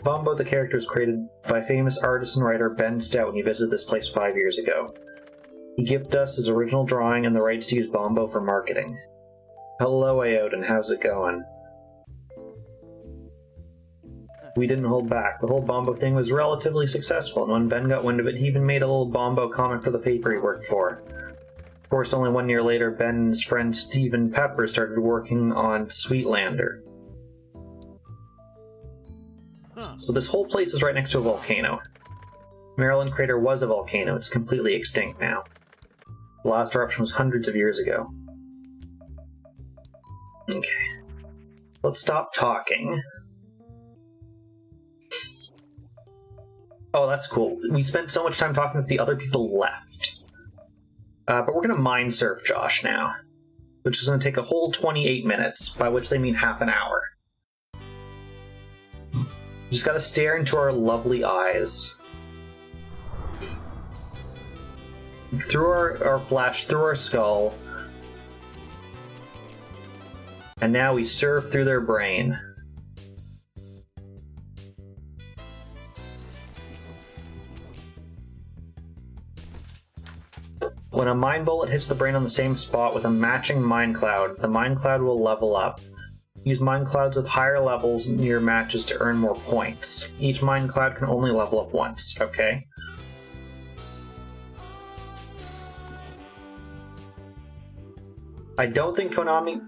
Bombo, the character, was created by famous artist and writer Ben Stout when he visited this place 5 years ago. He gifted us his original drawing and the rights to use Bombo for marketing. Hello, Aoden, how's it going? We didn't hold back. The whole Bombo thing was relatively successful, and when Ben got wind of it, he even made a little Bombo comic for the paper he worked for. Of course, only 1 year later, Ben and his friend Stephen Pepper started working on Sweetlander. So this whole place is right next to a volcano. Maryland Crater was a volcano. It's completely extinct now. The last eruption was hundreds of years ago. Okay. Let's stop talking. Oh, that's cool. We spent so much time talking that the other people left. But we're going to mind surf Josh now, which is going to take a whole 28 minutes, by which they mean half an hour. You just got to stare into our lovely eyes. Through our flash, through our skull. And now we surf through their brain. When a mind bullet hits the brain on the same spot with a matching mind cloud, the mind cloud will level up. Use mind clouds with higher levels near matches to earn more points. Each mind cloud can only level up once, okay? I don't think Konami...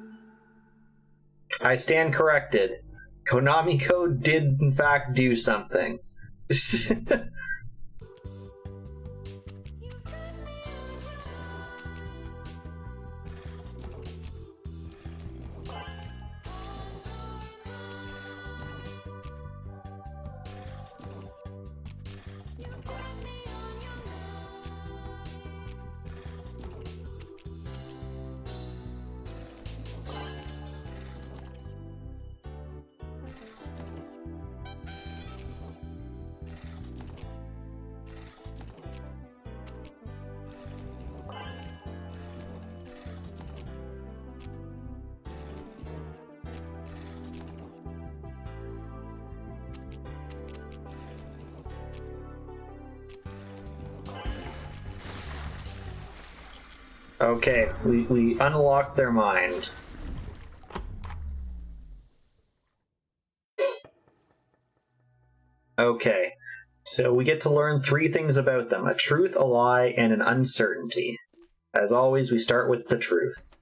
I stand corrected. Konami Code did in fact do something. Okay, we unlocked their mind. Okay, so we get to learn 3 things about them: a truth, a lie, and an uncertainty. As always, we start with the truth.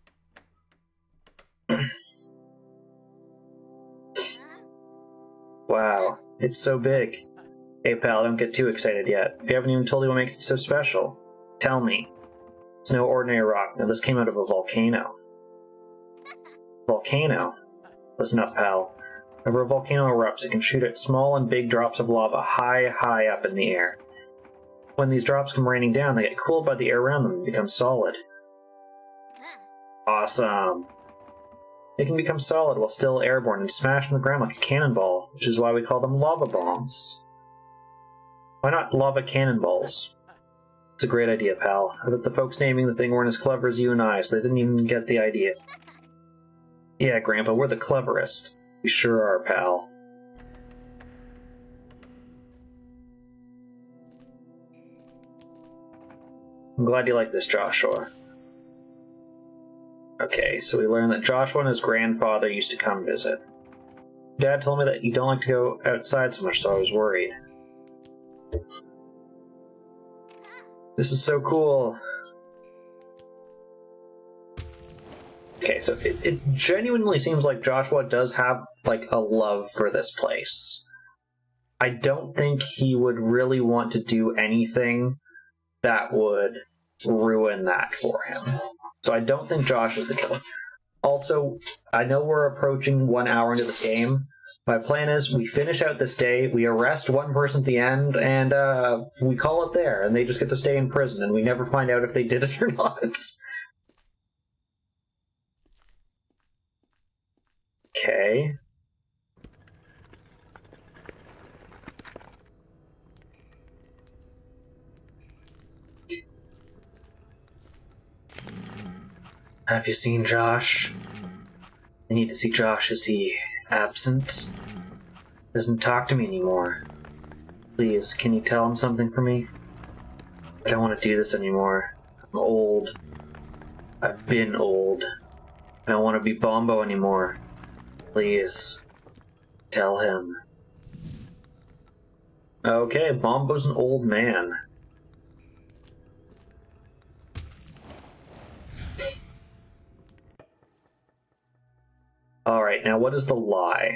Wow, it's so big. Hey pal, don't get too excited yet. You haven't even told me what makes it so special. Tell me. It's no ordinary rock. Now this came out of a volcano. Volcano? Listen up, pal. Whenever a volcano erupts, it can shoot out small and big drops of lava high up in the air. When these drops come raining down, they get cooled by the air around them and become solid. Awesome. They can become solid while still airborne and smash on the ground like a cannonball, which is why we call them lava bombs. Why not lava cannonballs? It's a great idea, pal. I bet the folks naming the thing weren't as clever as you and I, so they didn't even get the idea. Yeah, Grandpa, we're the cleverest. We sure are, pal. I'm glad you like this, Joshua. Okay, so we learned that Joshua and his grandfather used to come visit. Dad told me that you don't like to go outside so much, so I was worried. This is so cool. Okay, so it genuinely seems like Joshua does have, like, a love for this place. I don't think he would really want to do anything that would ruin that for him. So I don't think Josh is the killer. Also, I know we're approaching 1 hour into the game. My plan is we finish out this day, we arrest one person at the end, and we call it there, and they just get to stay in prison, and we never find out if they did it or not. Okay. Have you seen Josh? I need to see Josh. Is he absent? Doesn't talk to me anymore. Please, can you tell him something for me? I don't want to do this anymore. I'm old. I've been old. I don't want to be Bombo anymore. Please, tell him. Okay, Bombo's an old man. Alright, now what is the lie?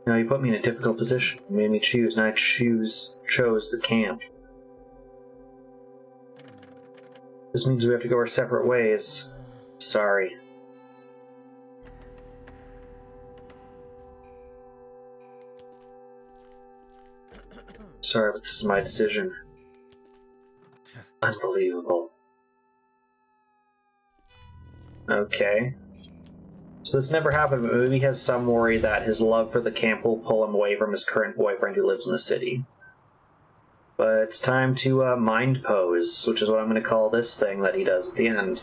Now you put me in a difficult position. You made me choose, and I chose the camp. This means we have to go our separate ways. Sorry. Sorry, but this is my decision. Unbelievable. Okay. So this never happened, but maybe he has some worry that his love for the camp will pull him away from his current boyfriend who lives in the city. But it's time to mind pose, which is what I'm going to call this thing that he does at the end.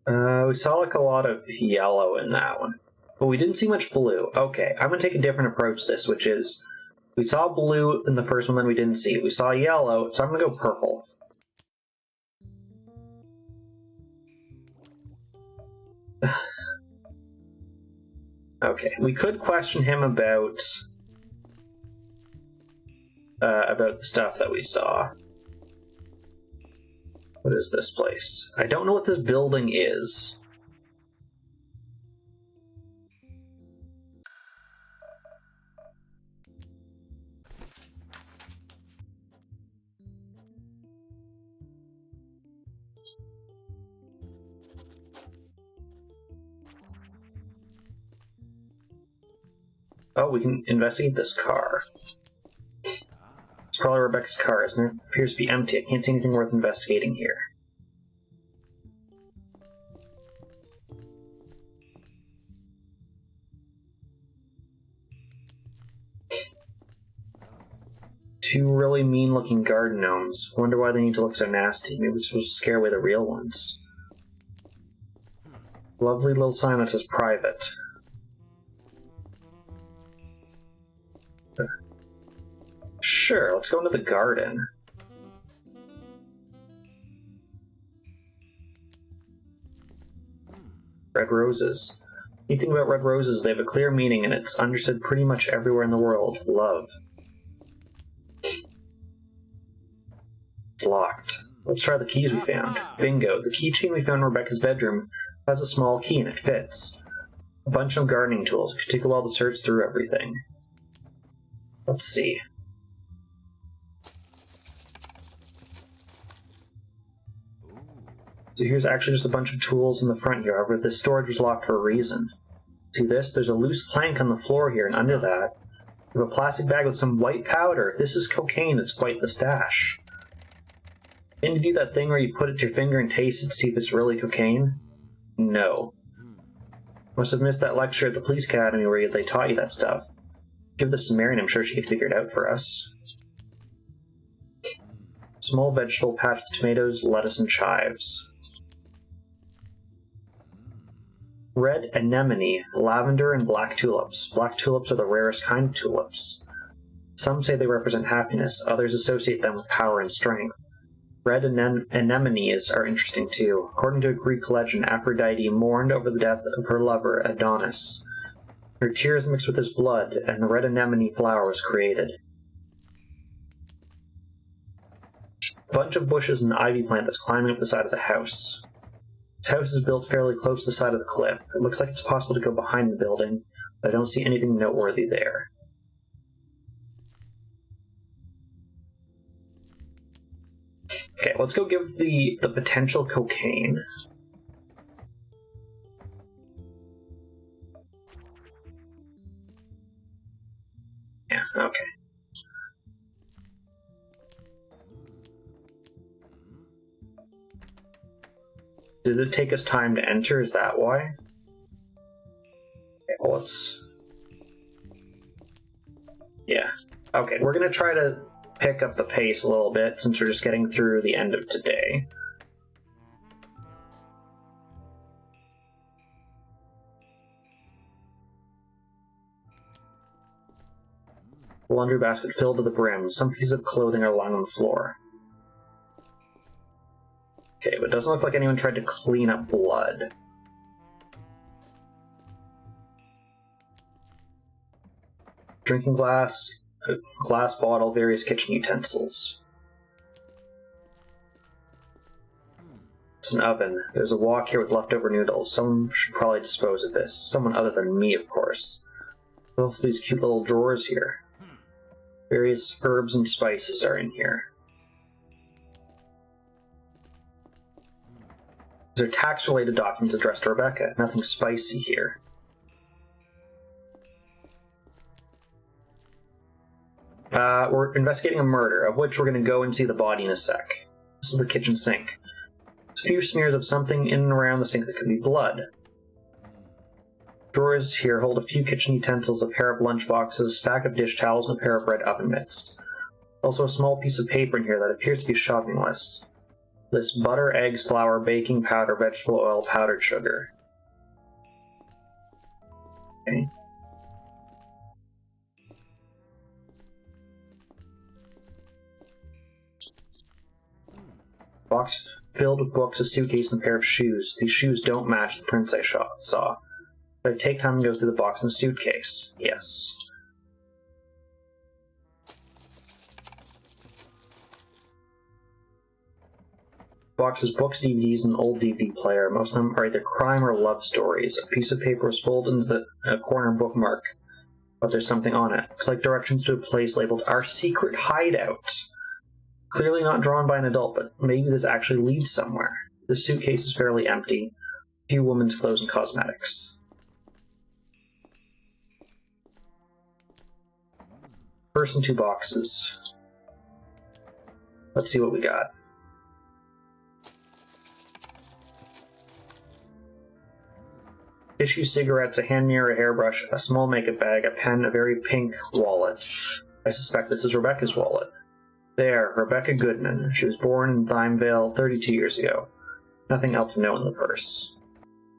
We saw like a lot of yellow in that one, but we didn't see much blue. Okay, I'm gonna take a different approach to this, which is we saw blue in the first one, then we didn't see. We saw yellow, so I'm gonna go purple. Okay, we could question him about the stuff that we saw. What is this place? I don't know what this building is. Oh, we can investigate this car. It's probably Rebecca's car, isn't it? Appears to be empty. I can't see anything worth investigating here. Two really mean-looking garden gnomes. Wonder why they need to look so nasty. Maybe it's supposed to scare away the real ones. Lovely little sign that says private. Sure, let's go into the garden. Red roses. The thing about red roses, they have a clear meaning and it's understood pretty much everywhere in the world. Love. It's locked. Let's try the keys we found. Bingo. The keychain we found in Rebecca's bedroom has a small key and it fits. A bunch of gardening tools. It could take a while to search through everything. Let's see. So here's actually just a bunch of tools in the front here. However, this storage was locked for a reason. See this? There's a loose plank on the floor here, and under that, we have a plastic bag with some white powder. If this is cocaine, it's quite the stash. And to do that thing where you put it to your finger and taste it to see if it's really cocaine? No. Must have missed that lecture at the police academy where they taught you that stuff. Give this to Mary and I'm sure she could figure it out for us. Small vegetable patch with tomatoes, lettuce, and chives. Red anemone, lavender, and black tulips. Black tulips are the rarest kind of tulips. Some say they represent happiness, others associate them with power and strength. Red anemones are interesting too. According to a Greek legend, Aphrodite mourned over the death of her lover, Adonis. Her tears mixed with his blood, and the red anemone flower was created. A bunch of bushes and ivy plant that's climbing up the side of the house. This house is built fairly close to the side of the cliff. It looks like it's possible to go behind the building, but I don't see anything noteworthy there. Okay, let's go give the potential cocaine. Yeah, okay. Did it take us time to enter? Is that why? Okay, well, let's... Yeah. Okay, we're gonna try to pick up the pace a little bit since we're just getting through the end of today. The laundry basket filled to the brim. Some pieces of clothing are lying on the floor. Okay, but it doesn't look like anyone tried to clean up blood. Drinking glass, a glass bottle, various kitchen utensils. It's an oven. There's a wok here with leftover noodles. Someone should probably dispose of this. Someone other than me, of course. Both of these cute little drawers here. Various herbs and spices are in here. These are tax-related documents addressed to Rebecca. Nothing spicy here. We're investigating a murder, of which we're going to go and see the body in a sec. This is the kitchen sink. There's a few smears of something in and around the sink that could be blood. Drawers here hold a few kitchen utensils, a pair of lunch boxes, a stack of dish towels, and a pair of red oven mitts. Also a small piece of paper in here that appears to be a shopping list. Lists butter, eggs, flour, baking powder, vegetable oil, powdered sugar. Okay. Box filled with books, a suitcase, and a pair of shoes. These shoes don't match the prints I saw. But I take time to go through the box and the suitcase. Yes. Boxes, books, DVDs, and an old DVD player. Most of them are either crime or love stories. A piece of paper was folded into a corner bookmark, but there's something on it. Looks like directions to a place labeled Our Secret Hideout. Clearly not drawn by an adult, but maybe this actually leads somewhere. The suitcase is fairly empty. A few women's clothes and cosmetics. First in 2 boxes. Let's see what we got. Tissue, cigarettes, a hand mirror, a hairbrush, a small makeup bag, a pen, a very pink wallet. I suspect this is Rebecca's wallet. There, Rebecca Goodman. She was born in Thymevale 32 years ago. Nothing else of note in the purse.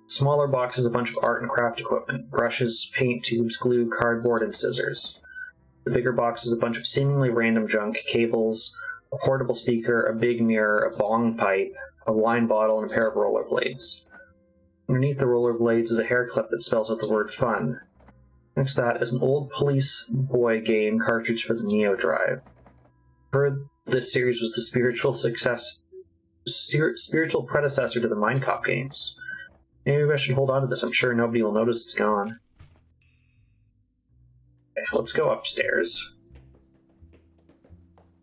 Smaller box is a bunch of art and craft equipment. Brushes, paint tubes, glue, cardboard, and scissors. The bigger box is a bunch of seemingly random junk, cables, a portable speaker, a big mirror, a bong pipe, a wine bottle, and a pair of rollerblades. Underneath the rollerblades is a hair clip that spells out the word fun. Next to that is an old Police Boy game cartridge for the Neo Drive. Heard this series was the spiritual predecessor to the Mindcop games. Maybe I should hold on to this. I'm sure nobody will notice it's gone. Okay, let's go upstairs.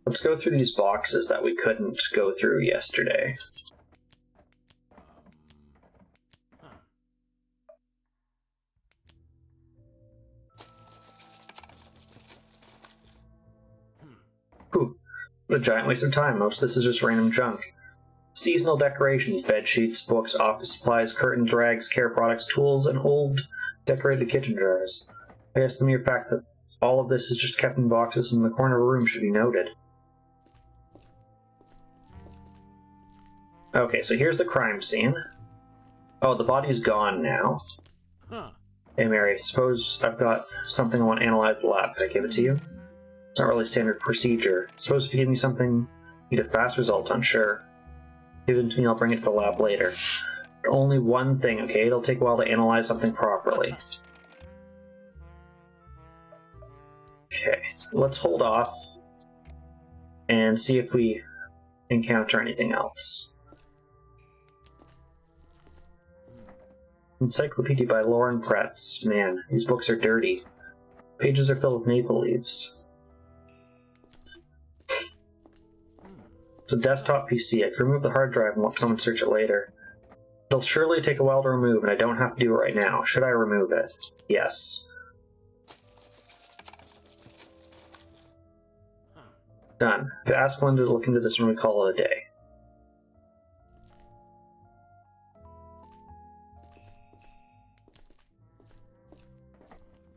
Let's go through these boxes that we couldn't go through yesterday. Whew. What a giant waste of time. Most of this is just random junk. Seasonal decorations, bed sheets, books, office supplies, curtains, rags, care products, tools, and old decorated kitchen jars. I guess the mere fact that all of this is just kept in boxes in the corner of a room should be noted. Okay, so here's the crime scene. Oh, the body's gone now. Huh. Hey Mary, suppose I've got something I want to analyze in the lab. Can I give it to you? It's not really standard procedure. Suppose if you give me something you need a fast result on, sure. Give it to me, I'll bring it to the lab later. But only one thing, okay? It'll take a while to analyze something properly. Okay, let's hold off and see if we encounter anything else. Encyclopedia by Lauren Pretz. Man, these books are dirty. Pages are filled with maple leaves. It's a desktop PC. I can remove the hard drive and let someone search it later. It'll surely take a while to remove, and I don't have to do it right now. Should I remove it? Yes. Done. Could ask Linda to look into this when we call it a day.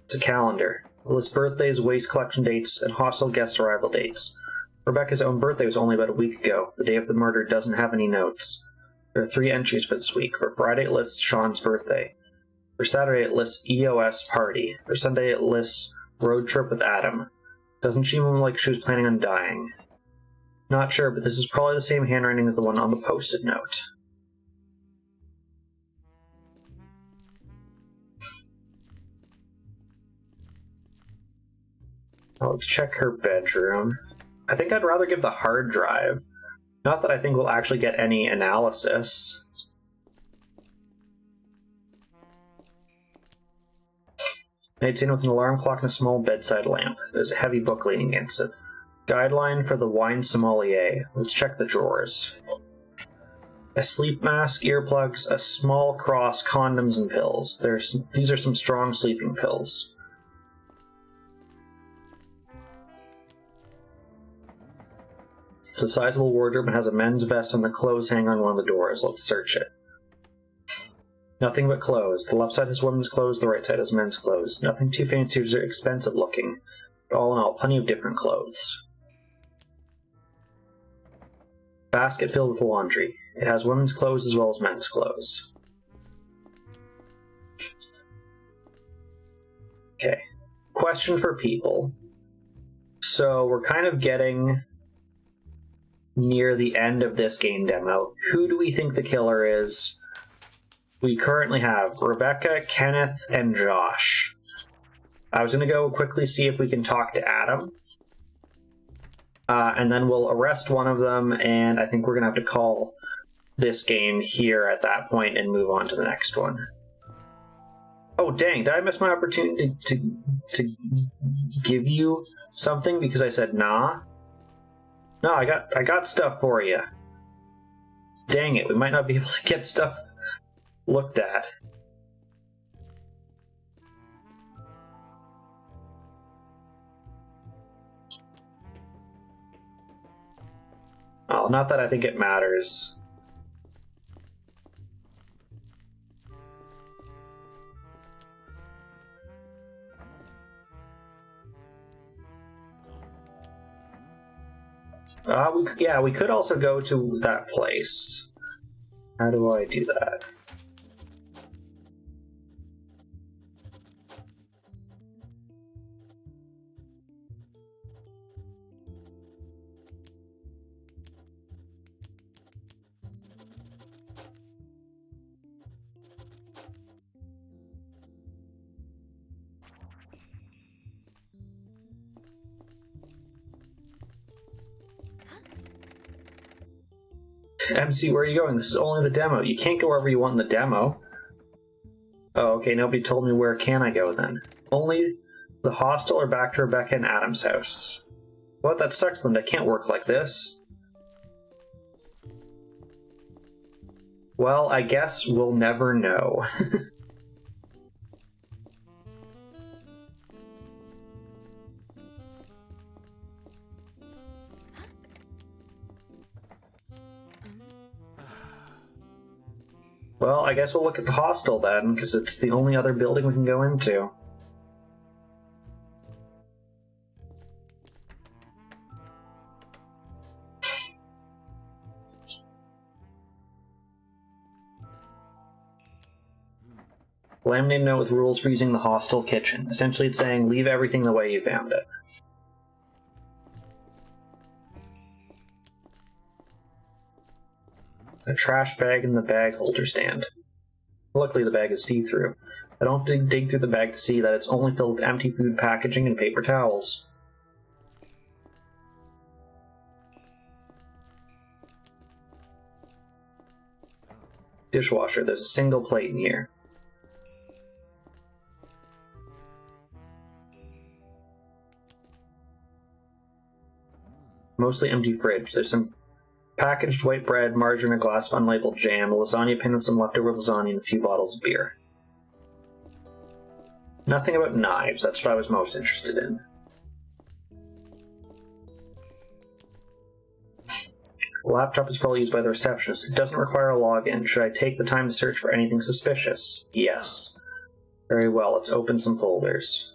It's a calendar. It lists birthdays, waste collection dates, and hostile guest arrival dates. Rebecca's own birthday was only about a week ago. The day of the murder doesn't have any notes. There are 3 entries for this week. For Friday, it lists Sean's birthday. For Saturday, it lists EOS party. For Sunday, it lists road trip with Adam. Doesn't she look like she was planning on dying? Not sure, but this is probably the same handwriting as the one on the post-it note. Let's check her bedroom. I think I'd rather give the hard drive. Not that I think we'll actually get any analysis. Made scene with an alarm clock and a small bedside lamp. There's a heavy book leaning against it. Guideline for the wine sommelier. Let's check the drawers. A sleep mask, earplugs, a small cross, condoms, and pills. These are some strong sleeping pills. It's a sizable wardrobe and has a men's vest on the clothes hanger on one of the doors. Let's search it. Nothing but clothes. The left side has women's clothes, the right side has men's clothes. Nothing too fancy or expensive looking, but all in all, plenty of different clothes. Basket filled with laundry. It has women's clothes as well as men's clothes. Okay. Question for people. So we're kind of getting near the end of this game demo. Who do we think the killer is? We currently have Rebecca, Kenneth, and Josh. I was going to go quickly see if we can talk to Adam. And then we'll arrest one of them, and I think we're going to have to call this game here at that point and move on to the next one. Oh, dang, did I miss my opportunity to give you something because I said nah? No, I got stuff for you. Dang it, we might not be able to get stuff looked at. Oh, not that I think it matters. We could also go to that place. How do I do that? MC, where are you going? This is only the demo. You can't go wherever you want in the demo. Oh, okay, nobody told me where can I go then. Only the hostel or back to Rebecca and Adam's house. What? That sucks, Linda. I can't work like this. Well, I guess we'll never know. Well, I guess we'll look at the hostel then, because it's the only other building we can go into. Laminated note with rules for using the hostel kitchen. Essentially it's saying, leave everything the way you found it. A trash bag in the bag holder stand. Luckily the bag is see-through. I don't have to dig through the bag to see that it's only filled with empty food packaging and paper towels. Dishwasher, there's a single plate in here. Mostly empty fridge. There's some packaged white bread, margarine, a glass of unlabeled jam, a lasagna pan with some leftover lasagna, and a few bottles of beer. Nothing about knives, that's what I was most interested in. The laptop is probably used by the receptionist. It doesn't require a login. Should I take the time to search for anything suspicious? Yes. Very well, let's open some folders.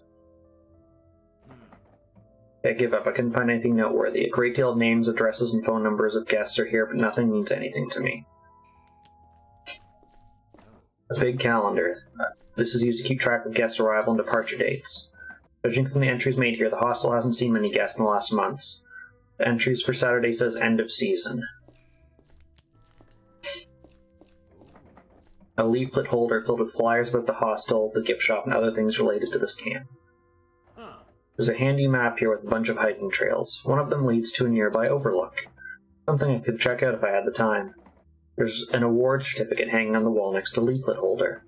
I give up. I couldn't find anything noteworthy. A great deal of names, addresses, and phone numbers of guests are here, but nothing means anything to me. A big calendar. This is used to keep track of guests' arrival and departure dates. Judging from the entries made here, the hostel hasn't seen many guests in the last months. The entries for Saturday says end of season. A leaflet holder filled with flyers about the hostel, the gift shop, and other things related to this camp. There's a handy map here with a bunch of hiking trails. One of them leads to a nearby overlook. Something I could check out if I had the time. There's an award certificate hanging on the wall next to the leaflet holder.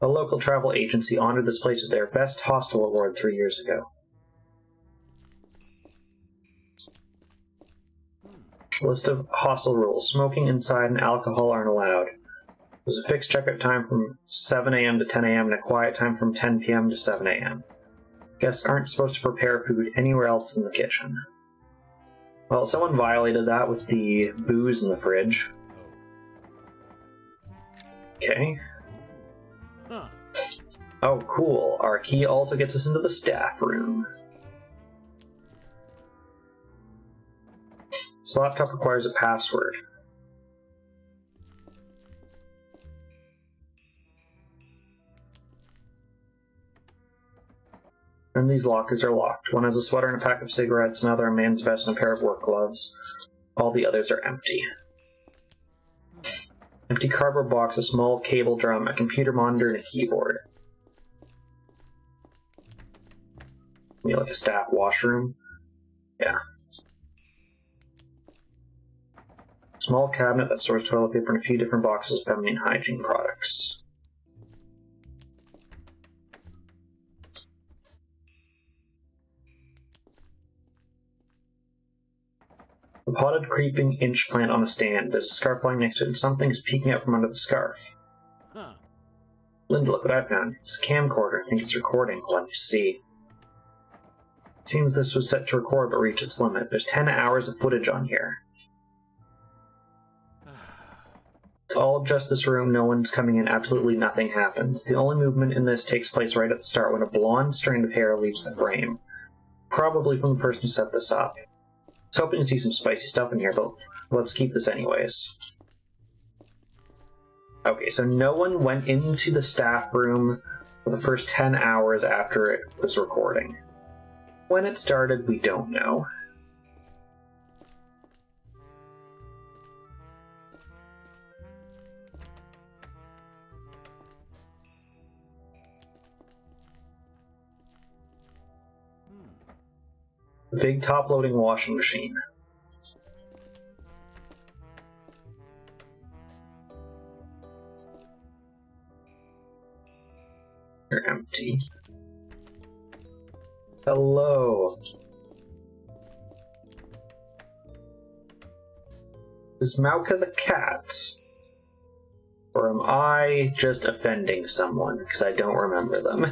A local travel agency honored this place with their Best Hostel Award 3 years ago. List of hostel rules. Smoking inside and alcohol aren't allowed. There's a fixed checkout time from 7 a.m. to 10 a.m. and a quiet time from 10 p.m. to 7 a.m. Guests aren't supposed to prepare food anywhere else in the kitchen. Well, someone violated that with the booze in the fridge. Okay. Oh, cool. Our key also gets us into the staff room. This laptop requires a password. And these lockers are locked. One has a sweater and a pack of cigarettes, another a man's vest and a pair of work gloves. All the others are empty. Empty cardboard box, a small cable drum, a computer monitor, and a keyboard. Maybe like a staff washroom? Yeah. Small cabinet that stores toilet paper and a few different boxes of feminine hygiene products. A potted creeping inch plant on a stand. There's a scarf lying next to it, and something is peeking out from under the scarf. Huh. Linda, look what I found. It's a camcorder. I think it's recording. Let me see. It seems this was set to record but reached its limit. There's 10 hours of footage on here. It's all just this room. No one's coming in. Absolutely nothing happens. The only movement in this takes place right at the start when a blonde strand of hair leaves the frame. Probably from the person who set this up. I was hoping to see some spicy stuff in here, but let's keep this anyways. Okay, so no one went into the staff room for the first 10 hours after it was recording. When it started, we don't know. A big top-loading washing machine. They're empty. Hello. Is Mauka the cat? Or am I just offending someone because I don't remember them?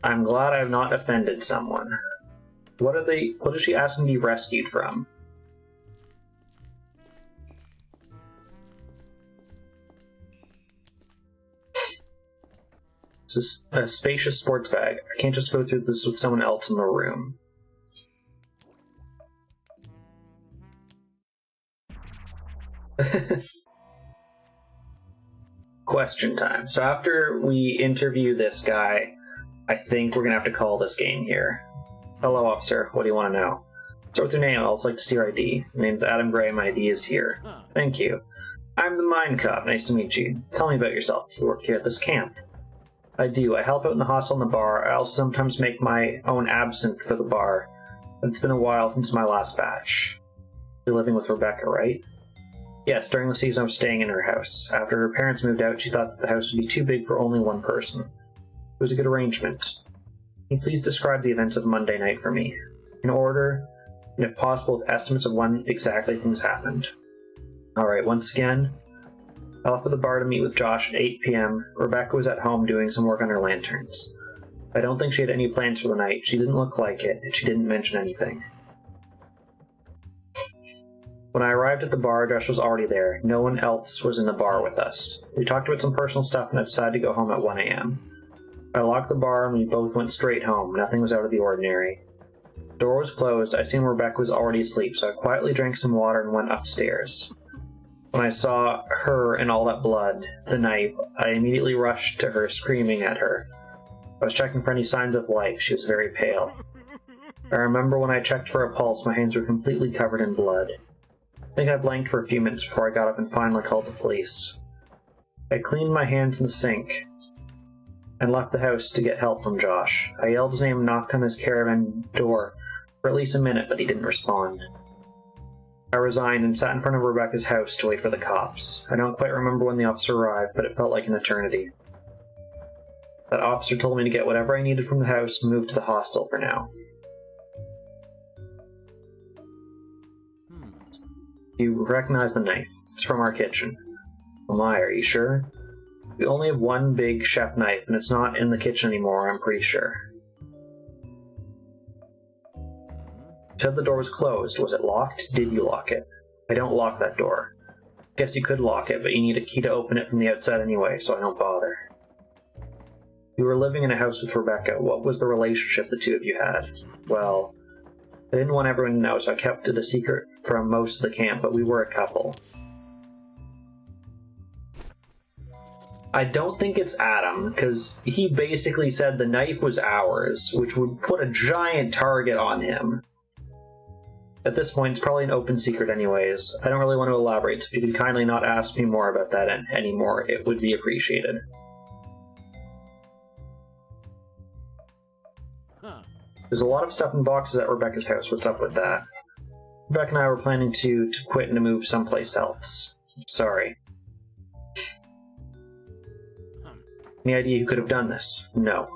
I'm glad I've not offended someone. What is she asking to be rescued from? This is a spacious sports bag. I can't just go through this with someone else in the room. Question time. So after we interview this guy, I think we're gonna have to call this game here. Hello, officer. What do you want to know? Start with your name. I'd also like to see your ID. My name's Adam Gray. My ID is here. Thank you. I'm the Mindcop. Nice to meet you. Tell me about yourself. You work here at this camp. I do. I help out in the hostel and the bar. I also sometimes make my own absinthe for the bar. But it's been a while since my last batch. You're living with Rebecca, right? Yes, during the season I was staying in her house. After her parents moved out, she thought that the house would be too big for only one person. It was a good arrangement. Can you please describe the events of Monday night for me? In order, and if possible, with estimates of when exactly things happened. Alright, once again, I left for the bar to meet with Josh at 8 p.m. Rebecca was at home doing some work on her lanterns. I don't think she had any plans for the night. She didn't look like it, and she didn't mention anything. When I arrived at the bar, Josh was already there. No one else was in the bar with us. We talked about some personal stuff, and I decided to go home at 1 a.m. I locked the bar and we both went straight home. Nothing was out of the ordinary. The door was closed. I assumed Rebecca was already asleep, so I quietly drank some water and went upstairs. When I saw her and all that blood, the knife, I immediately rushed to her, screaming at her. I was checking for any signs of life. She was very pale. I remember when I checked for a pulse, my hands were completely covered in blood. I think I blanked for a few minutes before I got up and finally called the police. I cleaned my hands in the sink and left the house to get help from Josh. I yelled his name and knocked on his caravan door for at least a minute, but he didn't respond. I resigned and sat in front of Rebecca's house to wait for the cops. I don't quite remember when the officer arrived, but it felt like an eternity. That officer told me to get whatever I needed from the house and move to the hostel for now. You recognize the knife. It's from our kitchen. Oh my, are you sure? We only have one big chef knife, and it's not in the kitchen anymore, I'm pretty sure. You said the door was closed. Was it locked? Did you lock it? I don't lock that door. Guess you could lock it, but you need a key to open it from the outside anyway, so I don't bother. You were living in a house with Rebecca. What was the relationship the two of you had? Well, I didn't want everyone to know, so I kept it a secret from most of the camp, but we were a couple. I don't think it's Adam, because he basically said the knife was ours, which would put a giant target on him. At this point, it's probably an open secret anyways. I don't really want to elaborate, so if you could kindly not ask me more about that anymore, it would be appreciated. There's a lot of stuff in boxes at Rebecca's house. What's up with that? Rebecca and I were planning to quit and to move someplace else. Sorry. Any idea who could have done this? No.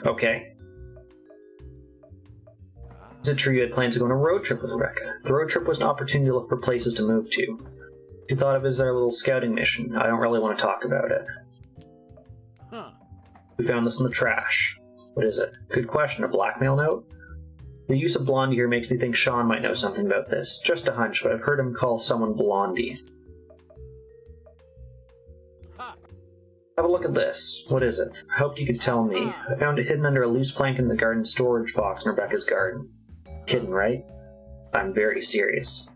Okay. Is it true you had planned to go on a road trip with Rebecca? The road trip was an opportunity to look for places to move to. She thought of it as our little scouting mission. I don't really want to talk about it. We found this in the trash. What is it? Good question. A blackmail note? The use of Blondie here makes me think Sean might know something about this. Just a hunch, but I've heard him call someone Blondie. Have a look at this. What is it? I hoped you could tell me. I found it hidden under a loose plank in the garden storage box in Rebecca's garden. Kidding, right? I'm very serious.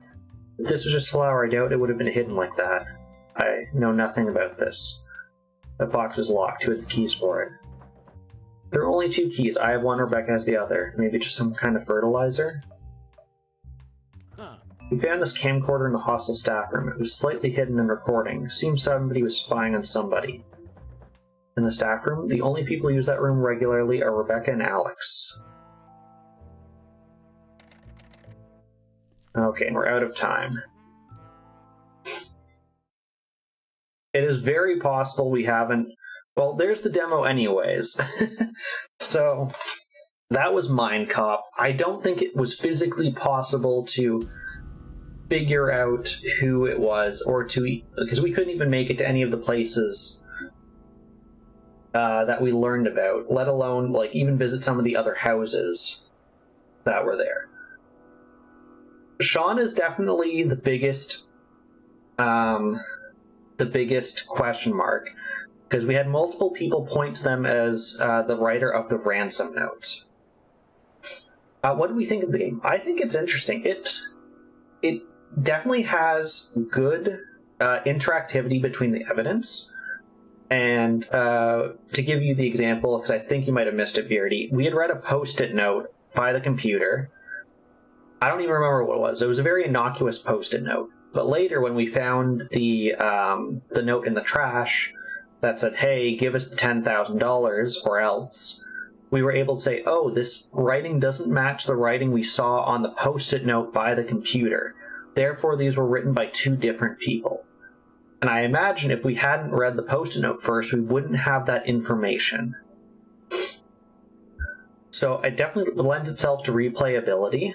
If this was just flour, I doubt it would have been hidden like that. I know nothing about this. That box was locked. Who had the keys for it? There are only 2 keys. I have one, Rebecca has the other. Maybe just some kind of fertilizer? We found this camcorder in the hostel staff room. It was slightly hidden and recording. Seems somebody was spying on somebody. In the staff room, the only people who use that room regularly are Rebecca and Alex. Okay, and we're out of time. It is very possible we haven't... Well, there's the demo anyways. So, that was Mindcop. I don't think it was physically possible to figure out who it was, or to... because we couldn't even make it to any of the places that we learned about, let alone, like, even visit some of the other houses that were there. Sean is definitely the biggest question mark, because we had multiple people point to them as the writer of the ransom note. What do we think of the game? I think it's interesting. It definitely has good interactivity between the evidence. And to give you the example, because I think you might have missed it, Beardy, we had read a post-it note by the computer. I don't even remember what it was. It was a very innocuous post-it note. But later, when we found the note in the trash that said, hey, give us the $10,000 or else, we were able to say, oh, this writing doesn't match the writing we saw on the post-it note by the computer. Therefore, these were written by 2 different people. And I imagine if we hadn't read the post-it note first, we wouldn't have that information. So it definitely lends itself to replayability.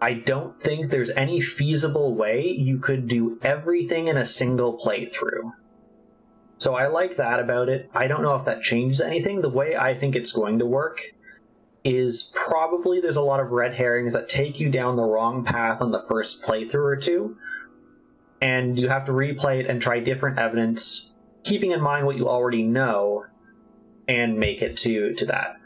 I don't think there's any feasible way you could do everything in a single playthrough. So I like that about it. I don't know if that changes anything. The way I think it's going to work is probably there's a lot of red herrings that take you down the wrong path on the first playthrough or 2, and you have to replay it and try different evidence, keeping in mind what you already know, and make it to that.